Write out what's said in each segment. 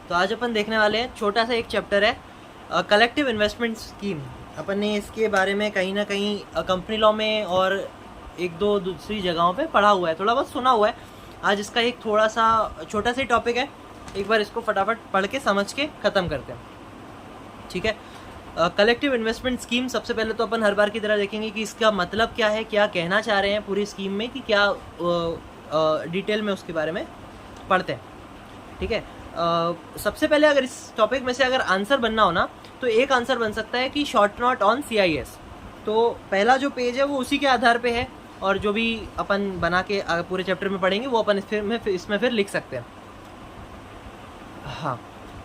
तो आज अपन देखने वाले हैं, छोटा सा एक चैप्टर है कलेक्टिव इन्वेस्टमेंट स्कीम। अपन ने इसके बारे में कहीं ना कहीं कंपनी लॉ में और एक दो दूसरी जगहों पे पढ़ा हुआ है, थोड़ा बहुत सुना हुआ है। आज इसका एक थोड़ा सा छोटा सा टॉपिक है, एक बार इसको फटाफट पढ़ के समझ के ख़त्म करते हैं, ठीक है। कलेक्टिव इन्वेस्टमेंट स्कीम, सबसे पहले तो अपन हर बार की तरह देखेंगे कि इसका मतलब क्या है, क्या कहना चाह रहे हैं पूरी स्कीम में, कि क्या डिटेल में उसके बारे में पढ़ते हैं, ठीक है। सबसे पहले अगर इस टॉपिक में से अगर आंसर बनना हो ना, तो एक आंसर बन सकता है कि शॉर्ट नोट ऑन CIS। तो पहला जो पेज है वो उसी के आधार पे है, और जो भी अपन बना के पूरे चैप्टर में पढ़ेंगे वो अपन इसमें फिर लिख सकते हैं। हाँ,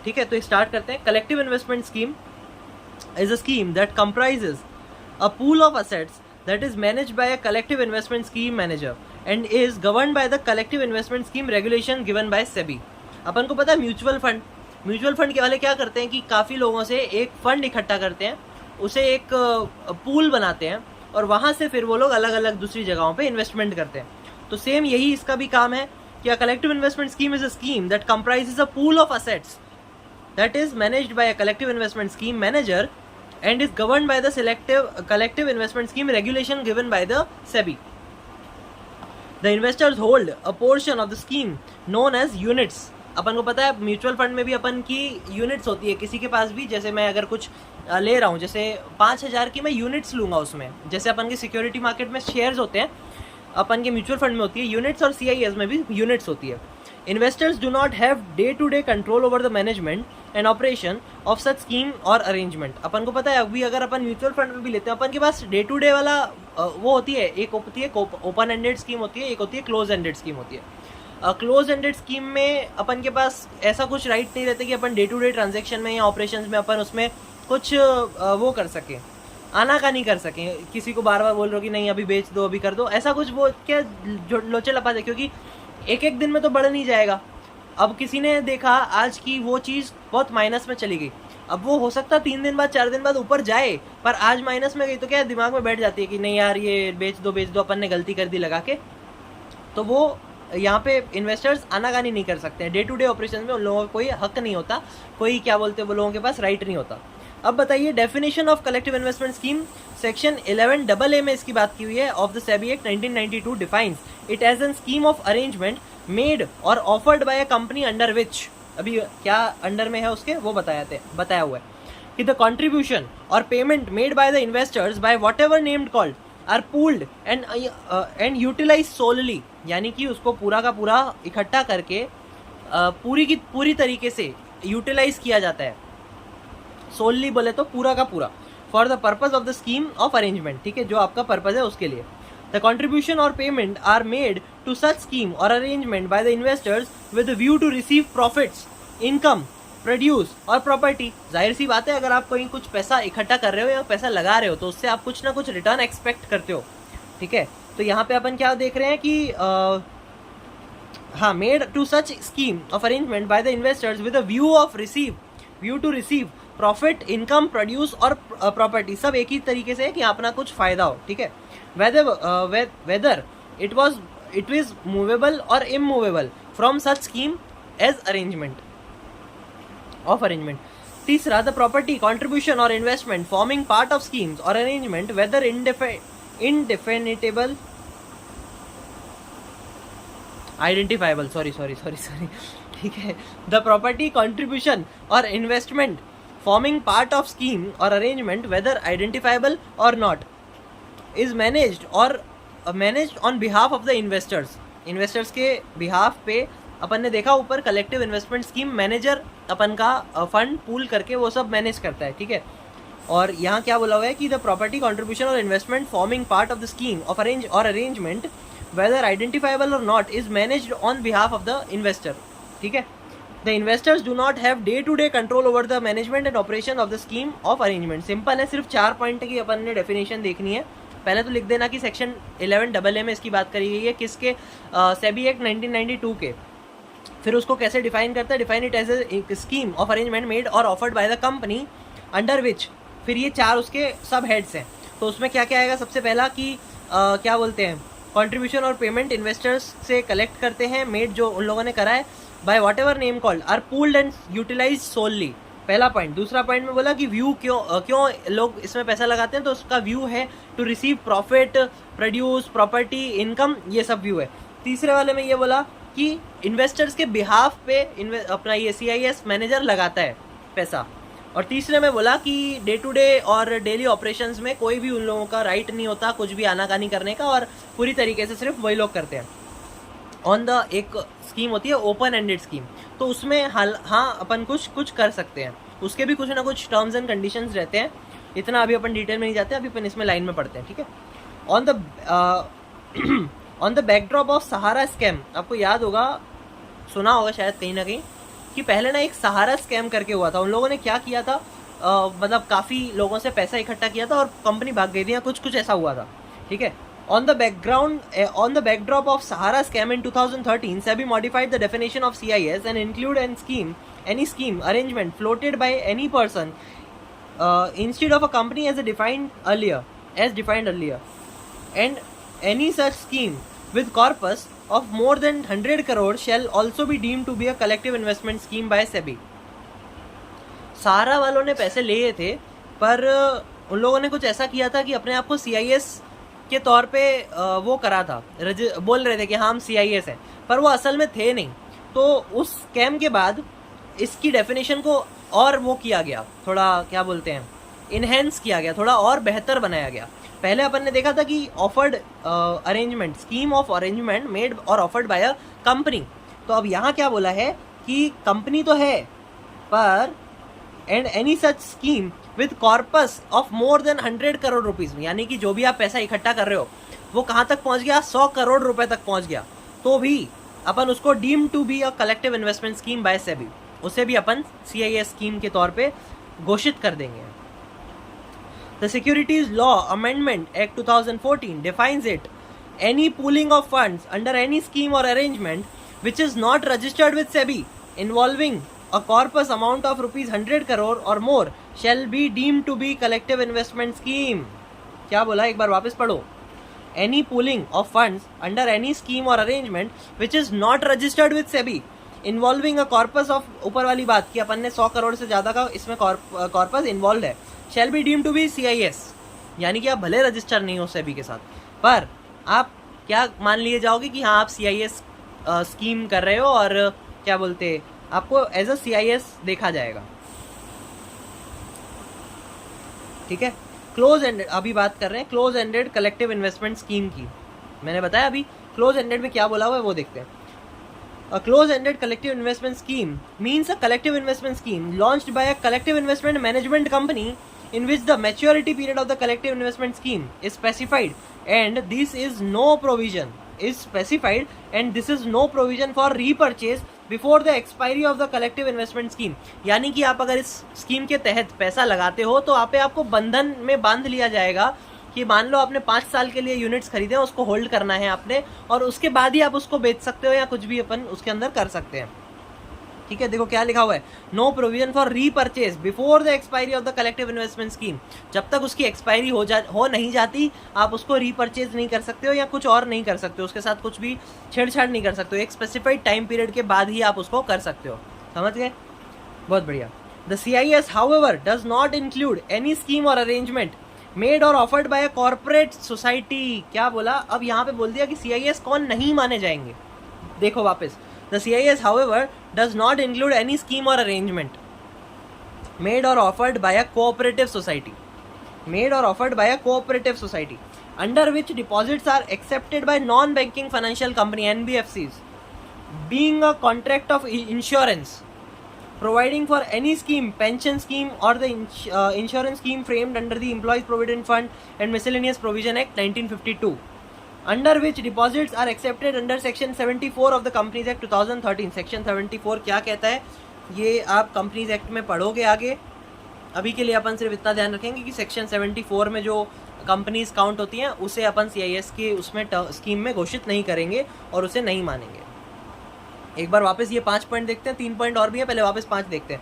ठीक है, तो स्टार्ट करते हैं। Collective investment scheme is a scheme that comprises a pool of assets that is managed by a collective investment scheme manager and is governed by the collective investment scheme regulation given by SEBI। अपन को पता है mutual fund के वाले क्या करते हैं कि काफ़ी लोगों से एक फंड इकट्ठा करते हैं, उसे एक पूल बनाते हैं और वहाँ से फिर वो लोग अलग अलग दूसरी जगहों पे इन्वेस्टमेंट करते हैं। तो सेम यही इसका भी काम है कि a collective investment scheme is a scheme that comprises a pool of assets that is managed by a collective investment scheme manager and is governed by the collective investment scheme regulation given by the SEBI। The investors hold a portion of the scheme known as units। अपन को पता है mutual fund में भी अपन की units होती है, किसी के पास भी, जैसे मैं अगर कुछ ले रहा हूँ, जैसे 5,000 की मैं यूनिट्स लूँगा उसमें, जैसे अपन के सिक्योरिटी मार्केट में शेयर्स होते हैं, अपन के म्यूचुअल फंड में होती है यूनिट्स, और CIS में भी यूनिट्स होती है। Investors do not have day-to-day control over the management and operation of such scheme or arrangement। अपन को पता है अभी अगर अपन म्यूचुअल फंड में भी लेते हैं, अपन के पास डे टू डे वाला वो होती है, एक होती है ओपन एंडेड स्कीम होती है, एक होती है क्लोज एंडेड स्कीम होती है। क्लोज एंडेड स्कीम में अपन के पास ऐसा कुछ राइट नहीं रहता कि अपन डे टू डे ट्रांजेक्शन में या ऑपरेशन में अपन उसमें कुछ वो कर सकें, आनाकानी कर सकें, किसी को बार बार बोल रहे हो कि नहीं अभी बेच दो, अभी कर दो, ऐसा कुछ वो क्या लोचे लपाते, क्योंकि एक एक दिन में तो बढ़ नहीं जाएगा। अब किसी ने देखा आज की वो चीज़ बहुत माइनस में चली गई, अब वो हो सकता 3 दिन बाद 4 दिन बाद ऊपर जाए, पर आज माइनस में गई तो क्या दिमाग में बैठ जाती है कि नहीं यार ये बेच दो, अपन ने गलती कर दी लगा के। तो वो यहाँ पे इन्वेस्टर्स आनाकानी नहीं कर सकते हैं, डे टू डे ऑपरेशन में उन लोगों को कोई हक नहीं होता, कोई क्या बोलते हैं वो लोगों के पास राइट नहीं होता। अब बताइए definition of collective investment scheme, section 11AA में इसकी बात की हुई है of the SEBI act 1992 defines it as an scheme of arrangement made और offered by a company under which, अभी क्या अंडर में है उसके वो बताया हुआ है कि द कंट्रीब्यूशन और payment made by the investors by whatever named called are pooled and utilise solely, यानी कि उसको पूरा का पूरा इकट्ठा करके पूरी की पूरी तरीके से यूटिलाइज किया जाता है। सोलली बोले तो पूरा का पूरा, for the purpose of the scheme of arrangement, ठीक है, जो आपका पर्पज है उसके लिए। द कंट्रीब्यूशन और payment are made to such scheme और arrangement by the investors with view to receive profits, income, produce और प्रॉपर्टी। जाहिर सी बात है, अगर आप कहीं कुछ पैसा इकट्ठा कर रहे हो या पैसा लगा रहे हो तो उससे आप कुछ ना कुछ रिटर्न एक्सपेक्ट करते हो, ठीक है। तो यहाँ पे अपन क्या देख रहे हैं कि हाँ, made to such scheme of arrangement by the investors with view to receive profit, income, produce और प्रॉपर्टी, सब एक ही तरीके से है कि अपना कुछ फायदा हो, ठीक है। वेदर इट इज मूवेबल और immovable from such scheme as arrangement of arrangement. तीसरा, द प्रॉपर्टी, कॉन्ट्रीब्यूशन और investment forming part of schemes और arrangement whether indefinitable identifiable, sorry, ठीक है। द प्रॉपर्टी, कॉन्ट्रीब्यूशन और investment forming part of scheme or arrangement whether identifiable or not is managed on behalf of the investors के behalf पे अपन ने देखा ऊपर collective investment scheme manager अपन का fund pool करके वो सब मैनेज करता है, ठीक है। और यहाँ क्या बोला हुआ है कि द प्रॉपर्टी, कॉन्ट्रीब्यूशन और investment forming part of the scheme of arrangement whether identifiable or not is managed on behalf of the investor, ठीक है। The investors do not have day-to-day control over the management and operation of the scheme of arrangement। Simple है, सिर्फ 4 point की अपन ने definition देखनी है। पहले तो लिख देना कि सेक्शन 11AA में इसकी बात करी गई है, किसके, सेबी एक्ट 1992 के। फिर उसको कैसे डिफाइन करता है, define it as a scheme of arrangement made और offered by the company under which, फिर ये 4 उसके सब हेड्स हैं। तो उसमें क्या क्या आएगा, सबसे पहला कि क्या बोलते हैं, कंट्रीब्यूशन और पेमेंट इन्वेस्टर्स से कलेक्ट करते हैं, मेड जो उन लोगों ने करा है, by whatever name called are pooled and utilise solely. पहला पॉइंट। दूसरा पॉइंट में बोला कि व्यू क्यों लोग इसमें पैसा लगाते हैं, तो उसका व्यू है to receive profit, produce, property, income, ये सब व्यू है। तीसरे वाले में ये बोला कि इन्वेस्टर्स के बिहाफ पे अपना ये CIS मैनेजर लगाता है पैसा। और तीसरे में बोला कि डे टू डे और डेली ऑपरेशंस में कोई भी उन लोगों का राइट नहीं होता कुछ भी आनाकानी करने का, और पूरी तरीके से सिर्फ वही लोग करते हैं। ऑन द एक स्कीम होती है ओपन एंडेड स्कीम, तो उसमें हाँ अपन कुछ कर सकते हैं, उसके भी कुछ ना कुछ टर्म्स एंड कंडीशंस रहते हैं। इतना अभी अपन डिटेल में नहीं जाते, अभी अपन इसमें लाइन में पढ़ते हैं, ठीक है। On the backdrop of Sahara scam, आपको याद होगा, सुना होगा शायद कहीं ना कहीं, कि पहले ना एक सहारा स्कैम करके हुआ था। उन लोगों ने क्या किया था, मतलब काफ़ी लोगों से पैसा इकट्ठा किया था और कंपनी भाग गई थी या कुछ ऐसा हुआ था, ठीक है। On the backdrop of Sahara scam in 2013, SEBI modified the definition of CIS and include any scheme arrangement floated by any person instead of a company as defined earlier, and any such scheme with corpus of more than 100 crore shall also be deemed to be a collective investment scheme by SEBI। सहारा वालों ने पैसे लिए थे, पर उन लोगों ने कुछ ऐसा किया था कि अपने आप को CIS के तौर पे वो करा था, बोल रहे थे कि हाँ हम CIS हैं, पर वो असल में थे नहीं। तो उस स्कैम के बाद इसकी डेफिनेशन को और वो किया गया, थोड़ा क्या बोलते हैं, इनहेंस किया गया, थोड़ा और बेहतर बनाया गया। पहले अपन ने देखा था कि offered arrangement, scheme of arrangement made और ऑफर्ड बाय अ कंपनी। तो अब यहाँ क्या बोला है कि कंपनी तो है, पर and any such scheme with corpus of more than 100 crore rupees, यानी कि जो भी आप पैसा इकट्ठा कर रहे हो वो कहाँ तक पहुँच गया, 100 करोड़ रुपए तक पहुँच गया, तो भी अपन उसको deem to be a collective investment scheme by SEBI, उसे भी अपन CIS स्कीम के तौर पे घोषित कर देंगे। The securities law amendment act 2014 defines it any pooling of funds under any scheme और arrangement which is not registered with SEBI involving a corpus amount of rupees 100 crore or more shall be deemed to be collective investment scheme। क्या बोला, एक बार वापस पढ़ो। Any pooling of funds under any scheme or arrangement which is not registered with SEBI involving a corpus of, ऊपर वाली बात कि अपन ने 100 करोड़ से ज़्यादा का इसमें कॉर्पस इन्वॉल्व है, shall be deemed to be CIS, यानी कि आप भले रजिस्टर नहीं हो SEBI के साथ, पर आप क्या मान लिए जाओगे कि हाँ आप CIS स्कीम कर रहे हो, और क्या बोलते, आपको एज अ CIS देखा जाएगा, ठीक है। क्लोज एंडेड, अभी बात कर रहे हैं close ended collective investment scheme की। मैंने बताया अभी क्लोज एंडेड में क्या बोला हुआ है, वो देखते हैं। A close-ended collective investment scheme means a collective investment scheme launched by a collective investment management company in which the maturity period of the collective investment scheme is specified, and this is no provision for repurchase before the expiry of the collective investment scheme। यानी कि आप अगर इस scheme के तहत पैसा लगाते हो तो आपको बंधन में बांध लिया जाएगा कि मान लो आपने 5 साल के लिए यूनिट्स खरीदे हैं, उसको होल्ड करना है आपने, और उसके बाद ही आप उसको बेच सकते हो या कुछ भी अपन उसके अंदर कर सकते हैं, ठीक है। देखो क्या लिखा हुआ है, no provision for repurchase before the expiry of the collective investment scheme. जब तक उसकी एक्सपायरी हो नहीं जाती आप उसको रीपरचेज नहीं कर सकते हो या कुछ और नहीं कर सकते हो, उसके साथ कुछ भी छेड़छाड़ नहीं कर सकते हो, एक स्पेसिफाइड टाइम पीरियड के बाद ही आप उसको कर सकते हो। समझ गए, बहुत बढ़िया। The CIS however does not include any scheme और अरेंजमेंट मेड और offered by a corporate society. क्या बोला, अब यहाँ पे बोल दिया कि CIS कौन नहीं माने जाएंगे। देखो वापस, the CIS however does not include any scheme or arrangement made or offered by a cooperative society under which deposits are accepted by non-banking financial company NBFCs, being a contract of insurance providing for any scheme, pension scheme or the insurance scheme framed under the Employees Provident Fund and Miscellaneous Provision Act 1952, under which deposits are accepted under section 74 of the Companies Act 2013। section 74 क्या कहता है, ये आप Companies Act में पढ़ोगे आगे। अभी के लिए अपन सिर्फ इतना ध्यान रखेंगे कि section 74 में जो कंपनीज काउंट होती हैं उसे अपन CIS के उसमें स्कीम में घोषित नहीं करेंगे और उसे नहीं मानेंगे। एक बार वापस ये 5 पॉइंट देखते हैं, 3 पॉइंट और भी है, पहले वापस 5 देखते हैं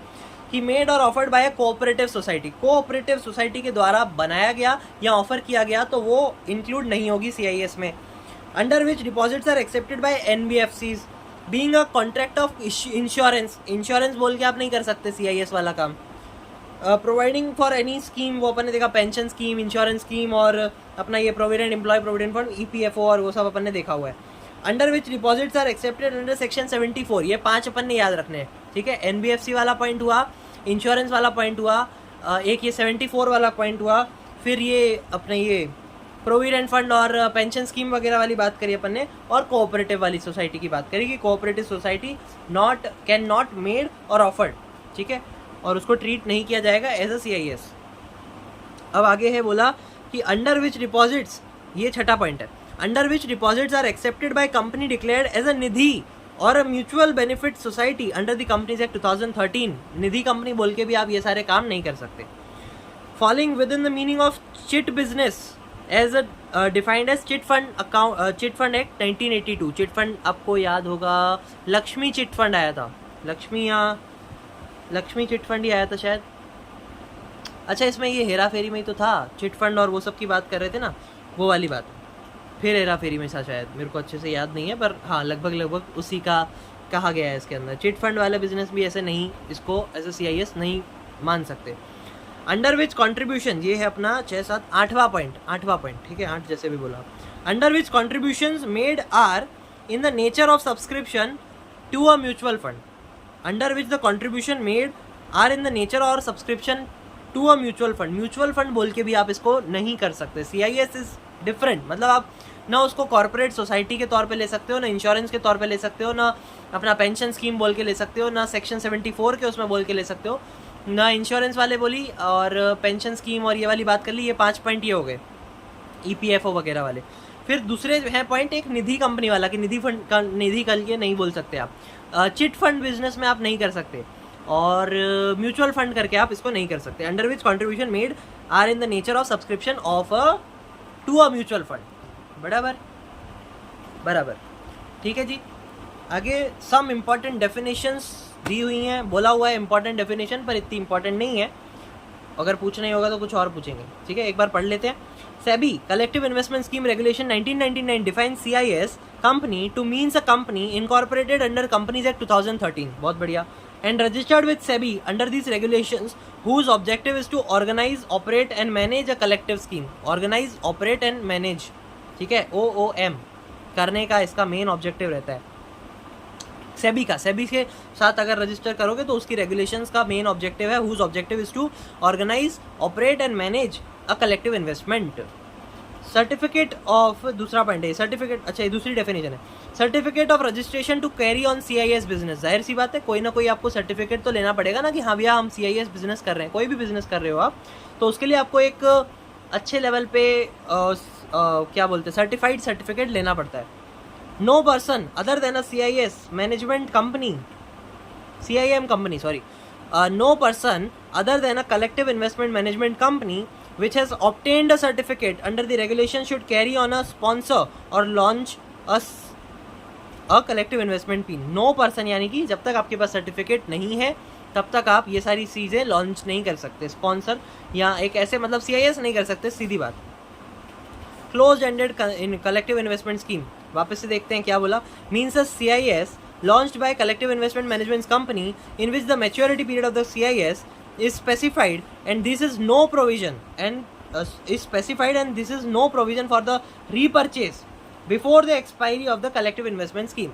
कि मेड और offered bye cooperative society, cooperative society के द्वारा बनाया गया या ऑफर किया गया तो वो इंक्लूड नहीं होगी CIS में। Under which deposits are accepted by NBFCs, being a contract of insurance, insurance बोल के आप नहीं कर सकते CIS वाला काम। प्रोवाइडिंग फॉर एनी स्कीम, वो अपन ने देखा पेंशन स्कीम, इंश्योरेंस स्कीम और अपना ये provident employ provident fund EPFO और वो सब अपन ने देखा हुआ है। Under which deposits are accepted under section 74, ये 5 अपन ने याद रखने हैं, ठीक है। NBFC वाला पॉइंट हुआ, इंश्योरेंस वाला पॉइंट हुआ, एक ये 74 वाला पॉइंट हुआ, फिर ये अपने ये प्रोविडेंट फंड और पेंशन स्कीम वगैरह वाली बात करी अपन ने, और कोऑपरेटिव वाली सोसाइटी की बात करी कि cooperative society can not made और ऑफर्ड, ठीक है, और उसको ट्रीट नहीं किया जाएगा एज अ CIS। अब आगे है बोला कि अंडर विच डिपॉजिट्स, ये छठा पॉइंट है, under which deposits are accepted by company declared as a Nidhi और a mutual benefit society under the companies act 2013। Nidhi company बोल के भी आप ये सारे काम नहीं कर सकते। Falling within the meaning of chit business as a defined as chit fund account, chit fund act 1982। Chit fund आपको याद होगा, लक्ष्मी चिट फंड आया था, लक्ष्मी चिट फंड ही आया था शायद। अच्छा, इसमें ये हेरा फेरी में ही तो था, चिट फंड और वो सब की बात कर रहे थे ना, वो वाली बात। फिर हेरा फेरी में था शायद, मेरे को अच्छे से याद नहीं है, पर हाँ लगभग उसी का कहा गया है इसके अंदर। चिट फंड वाला बिजनेस भी ऐसे नहीं, इसको एज अ CIS नहीं मान सकते। अंडर विच कॉन्ट्रीब्यूशन, ये है अपना 6, 7, 8वां पॉइंट, ठीक है, 8 जैसे भी बोला। Under which contributions made are in the nature of subscription to a mutual fund, under which the contribution made are in the nature और subscription to a mutual fund. Mutual fund बोल के भी आप इसको नहीं कर सकते। CIS इज डिफरेंट, मतलब आप ना उसको कॉर्पोरेट सोसाइटी के तौर पे ले सकते हो, ना इंश्योरेंस के तौर पे ले सकते हो, ना अपना पेंशन स्कीम बोल के ले सकते हो, ना सेक्शन 74 के उसमें बोल के ले सकते हो, ना इंश्योरेंस वाले बोली और पेंशन स्कीम और ये वाली बात कर ली। ये 5 पॉइंट ये हो गए EPFO वगैरह वाले। फिर दूसरे हैं पॉइंट एक निधि कंपनी वाला कि निधि फंड का, निधि कल के नहीं बोल सकते आप, चिट फंड बिजनेस में आप नहीं कर सकते, और म्यूचुअल फंड करके आप इसको नहीं कर सकते। Under which contribution made are in the nature of subscription of to a mutual fund. बराबर, ठीक है जी। आगे सम इम्पॉर्टेंट डेफिनेशंस दी हुई हैं, बोला हुआ है इम्पॉर्टेंट डेफिनेशन, पर इतनी इंपॉर्टेंट नहीं है, अगर पूछना ही होगा तो कुछ और पूछेंगे, ठीक है। एक बार पढ़ लेते हैं। SEBI collective investment scheme regulation 1999 define CIS company two means a company incorporated under companies act 2013, बहुत बढ़िया, and registered with SEBI under these regulations whose objective is to organize, operate and manage a collective scheme। organize, operate and manage, ठीक है, OOM करने का इसका main objective रहता है SEBI का। SEBI के साथ अगर रजिस्टर करोगे तो उसकी रेगुलेशंस का मेन ऑब्जेक्टिव है whose objective is to organize, operate and manage a collective investment। Certificate of, दूसरा पॉइंट है सर्टिफिकेट, अच्छा ये दूसरी डेफिनेशन है, certificate of registration to carry on CIS business. जाहिर सी बात है, कोई ना कोई आपको सर्टिफिकेट तो लेना पड़ेगा ना कि हाँ भैया हम CIS बिजनेस कर रहे हैं। कोई भी बिजनेस कर रहे हो आप, तो उसके लिए आपको एक अच्छे लेवल पे क्या बोलते हैं, सर्टिफाइड सर्टिफिकेट लेना पड़ता है। No person other than a CIS management company, CIM company sorry, no person other than a collective investment management company which has obtained a certificate under the regulation should carry on a sponsor or launch a collective investment scheme। no person यानी कि जब तक आपके पास certificate नहीं है तब तक आप ये सारी चीज़ें लॉन्च नहीं कर सकते, स्पॉन्सर या एक ऐसे मतलब CIS नहीं कर सकते, सीधी बात। Close ended collective investment scheme, वापस से देखते हैं क्या बोला। Means a CIS launched by collective investment management company in which the maturity period of the CIS is specified and this is no provision is specified and this is no provision for the repurchase before the expiry of the collective investment scheme।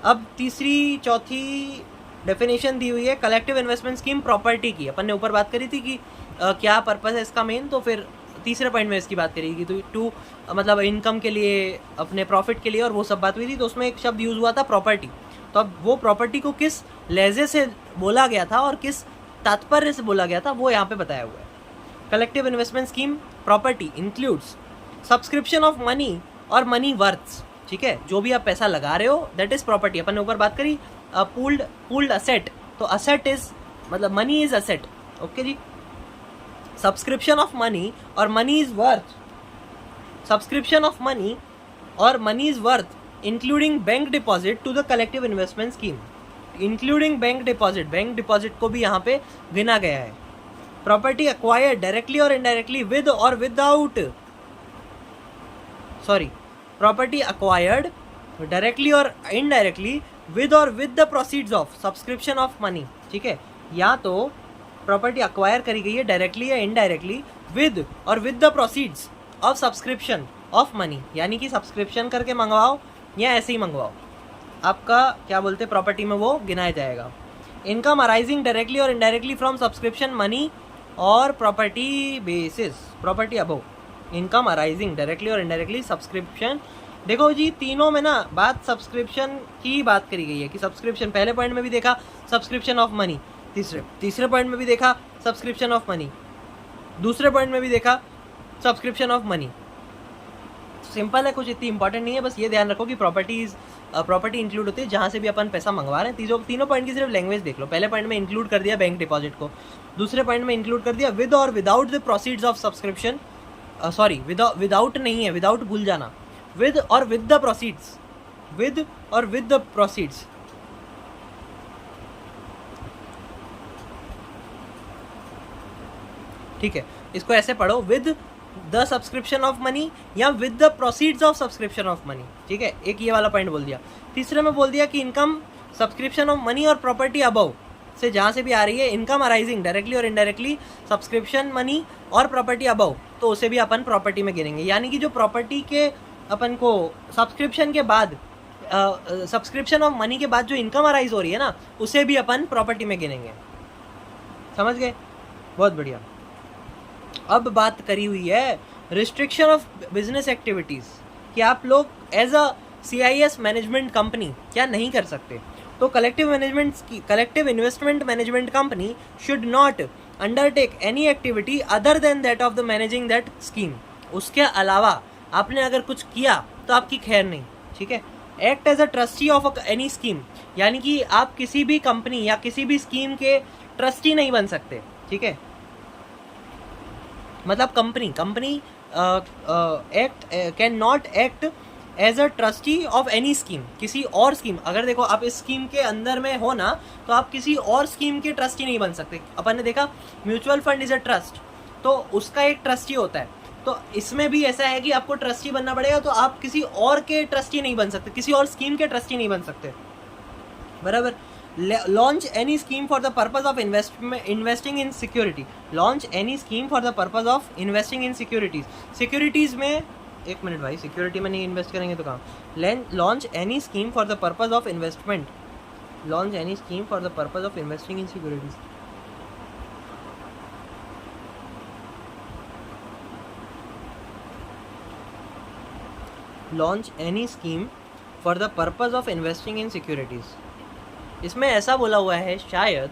अब तीसरी चौथी definition दी हुई है collective investment scheme property की। अपन ने ऊपर बात करी थी कि क्या पर्पस है इसका मेन, तो फिर तीसरे पॉइंट में इसकी बात करेगी तो टू मतलब इनकम के लिए, अपने प्रॉफिट के लिए और वो सब बात हुई थी, तो उसमें एक शब्द यूज़ हुआ था प्रॉपर्टी। तो अब वो प्रॉपर्टी को किस लहजे से बोला गया था और किस तात्पर्य से बोला गया था वो यहाँ पे बताया हुआ है। Collective investment scheme property includes subscription of money और मनी वर्थ्स, ठीक है, जो भी आप पैसा लगा रहे हो दैट इज प्रॉपर्टी। अपन ने ऊपर बात करी पूल्ड असेट, तो असेट इज मतलब मनी इज असेट, ओके जी। सब्सक्रिप्शन ऑफ मनी और money is worth, subscription of money और money is worth including bank deposit to the collective investment scheme, including bank deposit को भी यहाँ पे गिना गया है। प्रॉपर्टी अक्वायर्ड डायरेक्टली और इनडायरेक्टली विद और without, sorry, property acquired directly और इनडायरेक्टली विद और with the proceeds of subscription of money, ठीक है, या तो प्रॉपर्टी अक्वायर करी गई है डायरेक्टली या इनडायरेक्टली विद और with the proceeds of subscription of money, यानी कि सब्सक्रिप्शन करके मंगवाओ या ऐसे ही मंगवाओ, आपका क्या बोलते हैं प्रॉपर्टी में वो गिनाया जाएगा। इनकम अराइजिंग डायरेक्टली और इनडायरेक्टली फ्रॉम सब्सक्रिप्शन मनी और property basis, property above, income arising directly और इनडायरेक्टली सब्सक्रिप्शन। देखो जी तीनों में ना बात सब्सक्रिप्शन की बात करी गई है कि सब्सक्रिप्शन, पहले पॉइंट में भी देखा सब्सक्रिप्शन ऑफ मनी, तीसरे पॉइंट में भी देखा सब्सक्रिप्शन ऑफ मनी, दूसरे पॉइंट में भी देखा सब्सक्रिप्शन ऑफ मनी। सिंपल है, कुछ इतनी इंपॉर्टेंट नहीं है, बस ये ध्यान रखो कि प्रॉपर्टी इंक्लूड होती है जहाँ से भी अपन पैसा मंगवा रहे हैं। तीनों पॉइंट की सिर्फ लैंग्वेज देख लो। पहले पॉइंट में इंक्लूड कर दिया बैंक डिपॉजिट को, दूसरे पॉइंट में इंक्लूड कर दिया विद और without the proceeds of subscription, sorry without नहीं है, विदाउट भूल जाना, विद और विद द प्रोसीड्स, विद और विद द प्रोसीड्स। ठीक है, इसको ऐसे पढ़ो, with the subscription of money या with the proceeds of subscription of money. ठीक है, एक ये वाला पॉइंट बोल दिया। तीसरे में बोल दिया कि इनकम सब्सक्रिप्शन ऑफ मनी और प्रॉपर्टी अबव से जहाँ से भी आ रही है, इनकम अराइजिंग डायरेक्टली और इनडायरेक्टली सब्सक्रिप्शन मनी और प्रॉपर्टी अबव, तो उसे भी अपन प्रॉपर्टी में गिनेंगे। यानी कि जो प्रॉपर्टी के अपन को सब्सक्रिप्शन के बाद, सब्सक्रिप्शन ऑफ मनी के बाद जो इनकम अराइज हो रही है ना, उसे भी अपन प्रॉपर्टी में गिनेंगे। समझ गए? बहुत बढ़िया। अब बात करी हुई है रिस्ट्रिक्शन ऑफ बिजनेस एक्टिविटीज़, कि आप लोग as a CIS management company क्या नहीं कर सकते। तो collective investment management company should not undertake any activity other than that of the managing that scheme. उसके अलावा आपने अगर कुछ किया तो आपकी खैर नहीं। ठीक है, act as a trustee of any scheme, यानी कि आप किसी भी कंपनी या किसी भी स्कीम के ट्रस्टी नहीं बन सकते। ठीक है, मतलब company act can not act as a trustee of any scheme, किसी और स्कीम। अगर देखो आप इस स्कीम के अंदर में हो ना, तो आप किसी और स्कीम के ट्रस्टी नहीं बन सकते। अपन ने देखा mutual fund is a trust, तो उसका एक ट्रस्टी होता है। तो इसमें भी ऐसा है कि आपको ट्रस्टी बनना पड़ेगा, तो आप किसी और के ट्रस्टी नहीं बन सकते, किसी और स्कीम के ट्रस्टी नहीं बन सकते। बराबर। Launch any scheme for the purpose of investing in security. Launch any scheme for the purpose of investing in securities. Securities में एक मिनट भाई, सिक्योरिटी में नहीं इन्वेस्ट करेंगे तो कहाँ? Launch any scheme for the purpose of investment. Launch any scheme for the purpose of investing in securities. Launch any scheme for the purpose of investing in securities. इसमें ऐसा बोला हुआ है, शायद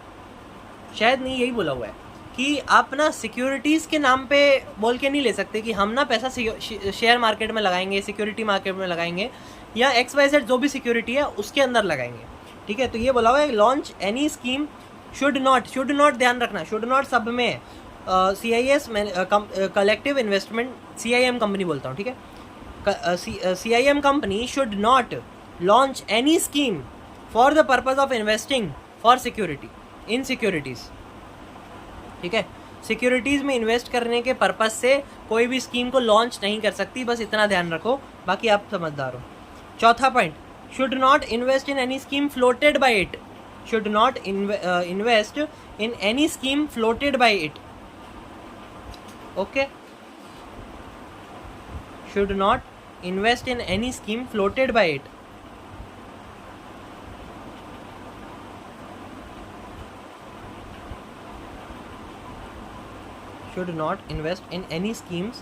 नहीं, यही बोला हुआ है कि आप ना सिक्योरिटीज़ के नाम पे बोल के नहीं ले सकते कि हम ना पैसा शेयर मार्केट में लगाएंगे, सिक्योरिटी मार्केट में लगाएंगे, या XYZ जो भी सिक्योरिटी है उसके अंदर लगाएंगे। ठीक है, तो ये बोला हुआ है launch any scheme, should not ध्यान रखना, शुड नॉट सब में CIS collective investment, CIM company बोलता हूँ। ठीक है, CIM company should not launch any scheme for the purpose of investing for security in securities. ठीक है, सिक्योरिटीज़ में इन्वेस्ट करने के पर्पज से कोई भी स्कीम को लॉन्च नहीं कर सकती, बस इतना ध्यान रखो, बाकी आप समझदार हो। चौथा point, should not invest in any scheme floated by it, should not invest in any scheme floated by it. Okay, should not invest in any scheme floated by it. Should not invest in any schemes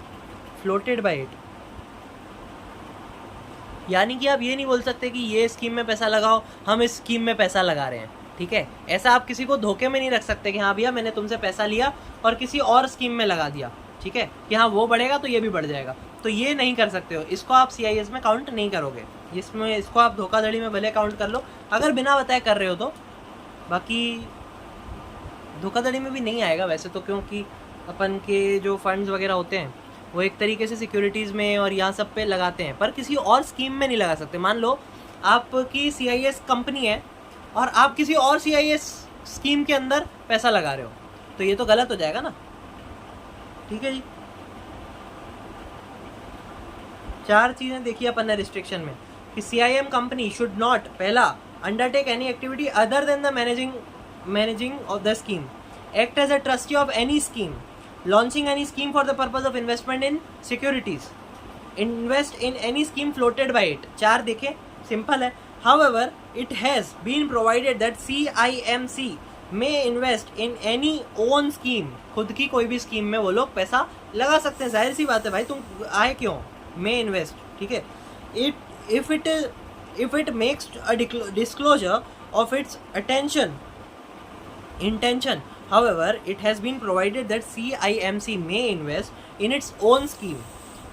floated by it. यानी कि आप ये नहीं बोल सकते कि ये scheme में पैसा लगाओ, हम इस स्कीम में पैसा लगा रहे हैं। ठीक है, ऐसा आप किसी को धोखे में नहीं रख सकते कि हाँ भैया मैंने तुमसे पैसा लिया और किसी और स्कीम में लगा दिया। ठीक है, कि हाँ वो बढ़ेगा तो ये भी बढ़ जाएगा, तो ये नहीं कर सकते हो, इसको आप CIS में काउंट नहीं करोगे। इसको आप धोखाधड़ी में भले काउंट कर लो अगर बिना बताए कर रहे हो तो, बाकी धोखाधड़ी में भी नहीं आएगा वैसे तो, क्योंकि अपन के जो फंड्स वगैरह होते हैं वो एक तरीके से सिक्योरिटीज़ में और यहाँ सब पे लगाते हैं, पर किसी और स्कीम में नहीं लगा सकते। मान लो आपकी CIS कंपनी है और आप किसी और CIS स्कीम के अंदर पैसा लगा रहे हो, तो ये तो गलत हो जाएगा ना। ठीक है जी, 4 चीज़ें देखिए अपन ने रिस्ट्रिक्शन में कि CIM कंपनी शुड नॉट, पहला undertake any activity other than the managing of the scheme, act as a trustee of any scheme, launching any scheme for the purpose of investment in securities, invest in any scheme floated by it. 4 देखे, simple है. However, it has been provided that CIMC may invest in any own scheme. खुद की कोई भी scheme में वो लोग पैसा लगा सकते हैं. जाहिर सी बात है भाई, तुम आए क्यों? may invest. ठीक है. If it makes a disclosure of its intention, however, it has been provided that CIMC may invest in its own scheme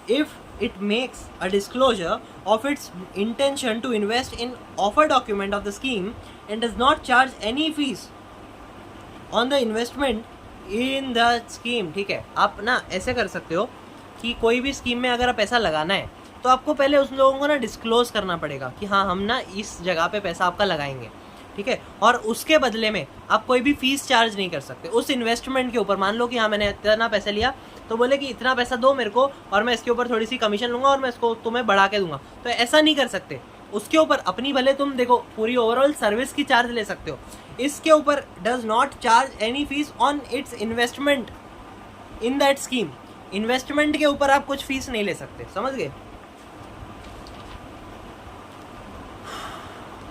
if it makes a disclosure of its intention to invest in offer document of the scheme and does not charge any fees on the investment in the scheme. ठीक है. आप ना ऐसे कर सकते हो कि कोई भी स्कीम में अगर आप पैसा लगाना है तो आपको पहले उस लोगों को ना डिस्क्लोज करना पड़ेगा कि हाँ हम ना इस जगह पे पैसा आपका लगाएंगे. ठीक है. और उसके बदले में आप कोई भी फीस चार्ज नहीं कर सकते उस इन्वेस्टमेंट के ऊपर. मान लो कि हाँ मैंने इतना पैसा लिया, तो बोले कि इतना पैसा दो मेरे को और मैं इसके ऊपर थोड़ी सी कमीशन लूँगा और मैं इसको तुम्हें बढ़ा के दूंगा. तो ऐसा नहीं कर सकते. उसके ऊपर अपनी भले तुम देखो पूरी ओवरऑल सर्विस की चार्ज ले सकते हो. इसके ऊपर does not charge any fees on it's investment in that scheme. Investment के ऊपर आप कुछ फीस नहीं ले सकते. समझ गए?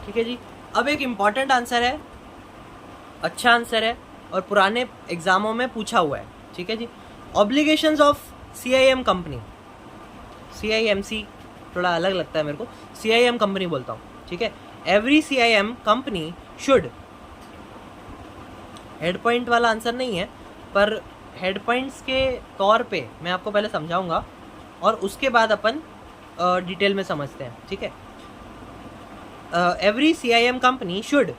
ठीक है जी. अब एक इम्पॉर्टेंट आंसर है, अच्छा आंसर है और पुराने एग्जामों में पूछा हुआ है. ठीक है जी. Obligations of CIM company, CIMC थोड़ा अलग लगता है मेरे को, CIM कंपनी बोलता हूँ. ठीक है. Every CIM company should, head point वाला आंसर नहीं है पर हेड पॉइंट्स के तौर पे मैं आपको पहले समझाऊंगा और उसके बाद अपन डिटेल में समझते हैं. ठीक है. Every CIM company should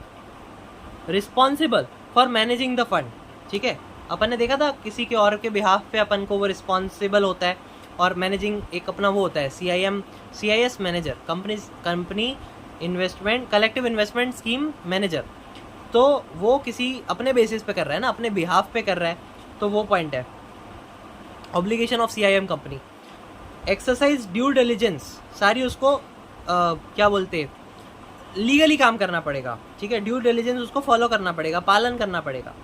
responsible for managing the fund. ठीक है. अपन ने देखा था किसी के और के बिहाफ पे अपन को वो रिस्पॉन्सिबल होता है और मैनेजिंग एक अपना वो होता है CIS manager, company investment collective investment scheme manager. तो वो किसी अपने बेसिस पे कर रहा है ना, अपने बिहाफ पे कर रहा है. तो वो पॉइंट है obligation of CIM company. Exercise due diligence, सारी उसको क्या बोलते हैं, लीगली काम करना पड़ेगा. ठीक है. ड्यू डिलिजेंस उसको फॉलो करना पड़ेगा, पालन करना पड़ेगा.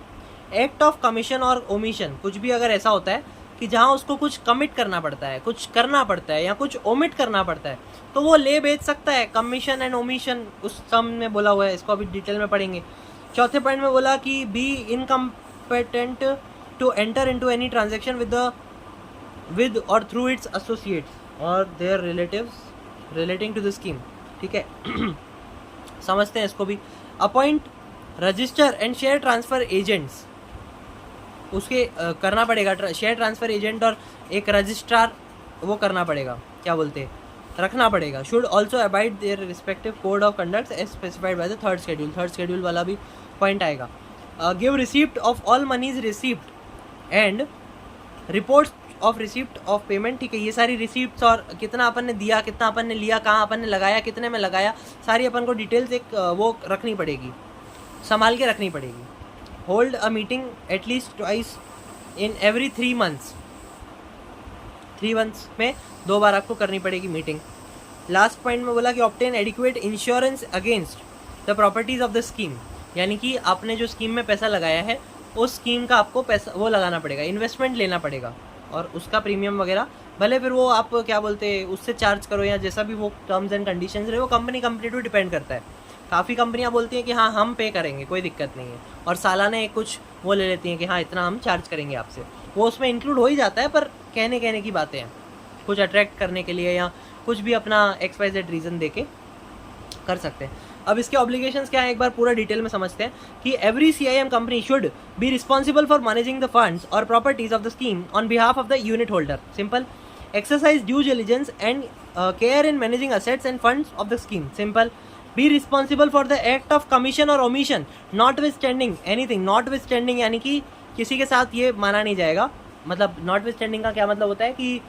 एक्ट ऑफ कमीशन और ओमिशन, कुछ भी अगर ऐसा होता है कि जहाँ उसको कुछ कमिट करना पड़ता है, कुछ करना पड़ता है या कुछ ओमिट करना पड़ता है, तो वो ले बेच सकता है. कमीशन एंड ओमिशन उस सम में बोला हुआ है, इसको अभी डिटेल में पढ़ेंगे. चौथे पॉइंट में बोला कि be incompetent to enter into any transaction with और थ्रू इट्स एसोसिएट्स और their relatives relating to the scheme. ठीक है. समझते हैं इसको भी. Appoint register and share transfer agents, उसके करना पड़ेगा. शेयर ट्रांसफर एजेंट और एक रजिस्ट्रार वो करना पड़ेगा, क्या बोलते हैं, रखना पड़ेगा. Should also abide their respective code of conduct as specified by the third schedule वाला भी पॉइंट आएगा. Give receipt of all monies receipt and reports of receipt of payment. ठीक है. ये सारी रिसिप्ट्स और कितना अपन ने दिया, कितना अपन ने लिया, कहाँ अपन ने लगाया, कितने में लगाया, सारी अपन को डिटेल्स एक वो रखनी पड़ेगी, संभाल के रखनी पड़ेगी. Hold a meeting at least twice in every 3 months. 3 months में 2 बार आपको करनी पड़ेगी मीटिंग. लास्ट पॉइंट में बोला कि obtain adequate insurance against the properties of the scheme. यानी कि आपने जो स्कीम में पैसा लगाया है उस स्कीम का आपको पैसा वो लगाना पड़ेगा, इन्वेस्टमेंट लेना पड़ेगा और उसका प्रीमियम वगैरह भले फिर वो आप क्या बोलते हैं उससे चार्ज करो या जैसा भी वो टर्म्स एंड कंडीशंस रहे, वो कंपनी टू डिपेंड करता है. काफ़ी कंपनियां बोलती हैं कि हाँ हम पे करेंगे, कोई दिक्कत नहीं है, और सालाना एक कुछ वो ले लेती हैं कि हाँ इतना हम चार्ज करेंगे आपसे. वो उसमें इंक्लूड हो ही जाता है, पर कहने की बातें हैं, कुछ अट्रैक्ट करने के लिए या कुछ भी अपना XYZ रीज़न दे के कर सकते हैं. अब इसके ऑब्लिगेशंस क्या है एक बार पूरा डिटेल में समझते हैं कि every CIM company should be responsible for managing the funds और properties of the scheme on behalf of the unit holder. Simple. Exercise due diligence and care in managing assets and funds of the scheme. Simple. Be responsible for the act of commission और omission notwithstanding anything. Notwithstanding यानी कि किसी के साथ ये माना नहीं जाएगा. मतलब नॉट विद स्टैंडिंग का क्या मतलब होता है कि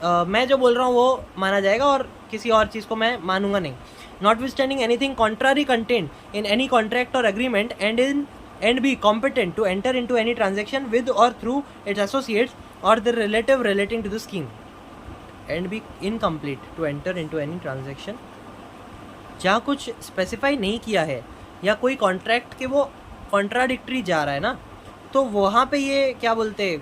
मैं जो बोल रहा हूँ वो माना जाएगा और किसी और चीज़ को मैं मानूंगा नहीं. notwithstanding anything contrary contained in any contract or agreement and be competent to enter into any transaction with or through its associates or the relative relating to the scheme and be incomplete to enter into any transaction जहाँ कुछ specify नहीं किया है या कोई contract के वो contradictory जा रहा है ना, तो वहाँ पे ये क्या बोलते,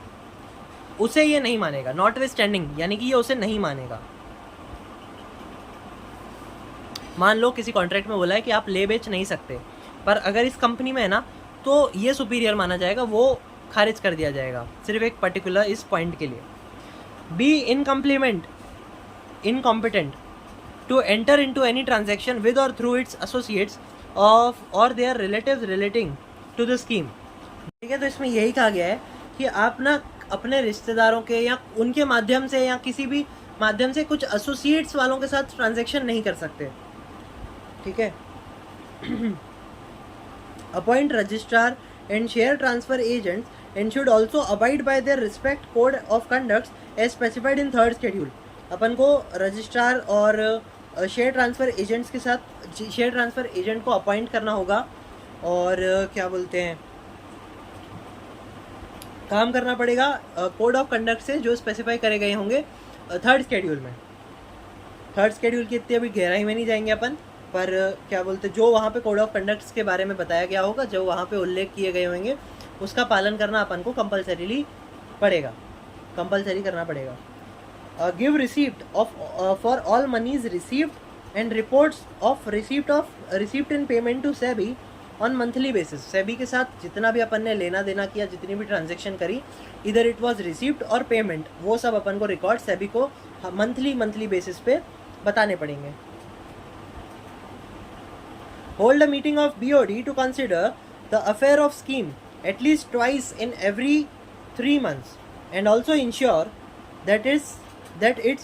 उसे ये नहीं मानेगा, नॉट विथ स्टैंडिंग, यानी कि ये उसे नहीं मानेगा। मान लो किसी कॉन्ट्रैक्ट में बोला है कि आप ले बेच नहीं सकते, पर अगर इस कंपनी में है ना तो ये सुपीरियर माना जाएगा, वो खारिज कर दिया जाएगा सिर्फ एक पर्टिकुलर इस पॉइंट के लिए। Be incompetent to enter into any transaction with और थ्रू इट्स एसोसिएट्स ऑफ और their relatives relating to the scheme. ठीक है, तो इसमें यही कहा गया है कि आप ना अपने रिश्तेदारों के या उनके माध्यम से या किसी भी माध्यम से कुछ एसोसिएट्स वालों के साथ ट्रांजैक्शन नहीं कर सकते। ठीक है। Appoint registrar and share transfer agents and should also abide by their respect code of conduct as specified in third schedule। अपन को रजिस्ट्रार और शेयर ट्रांसफ़र एजेंट्स के साथ शेयर ट्रांसफ़र एजेंट को अपॉइंट करना होगा और क्या बोलते हैं, काम करना पड़ेगा कोड ऑफ कंडक्ट से जो स्पेसिफाई करे गए होंगे थर्ड स्केड्यूल में। थर्ड स्केड्यूल की इतनी अभी गहराई में नहीं जाएंगे अपन, पर क्या बोलते जो वहाँ पे कोड ऑफ कंडक्ट्स के बारे में बताया गया होगा, जो वहाँ पे उल्लेख किए गए होंगे, उसका पालन करना अपन को कंपलसरीली पड़ेगा, कंपलसरी करना पड़ेगा। Give receipt of for all monies received and reports of receipt in payment to SEBI on monthly basis. SEBI के साथ जितना भी अपन ने लेना देना किया, जितनी भी ट्रांजेक्शन करी, इधर इट वाज रिसीप्ट और पेमेंट, वो सब अपन को रिकॉर्ड सेबी को मंथली बेसिस पे बताने पड़ेंगे। Hold a meeting of BOD to consider the affair of scheme at least twice in every 3 months and also ensure that its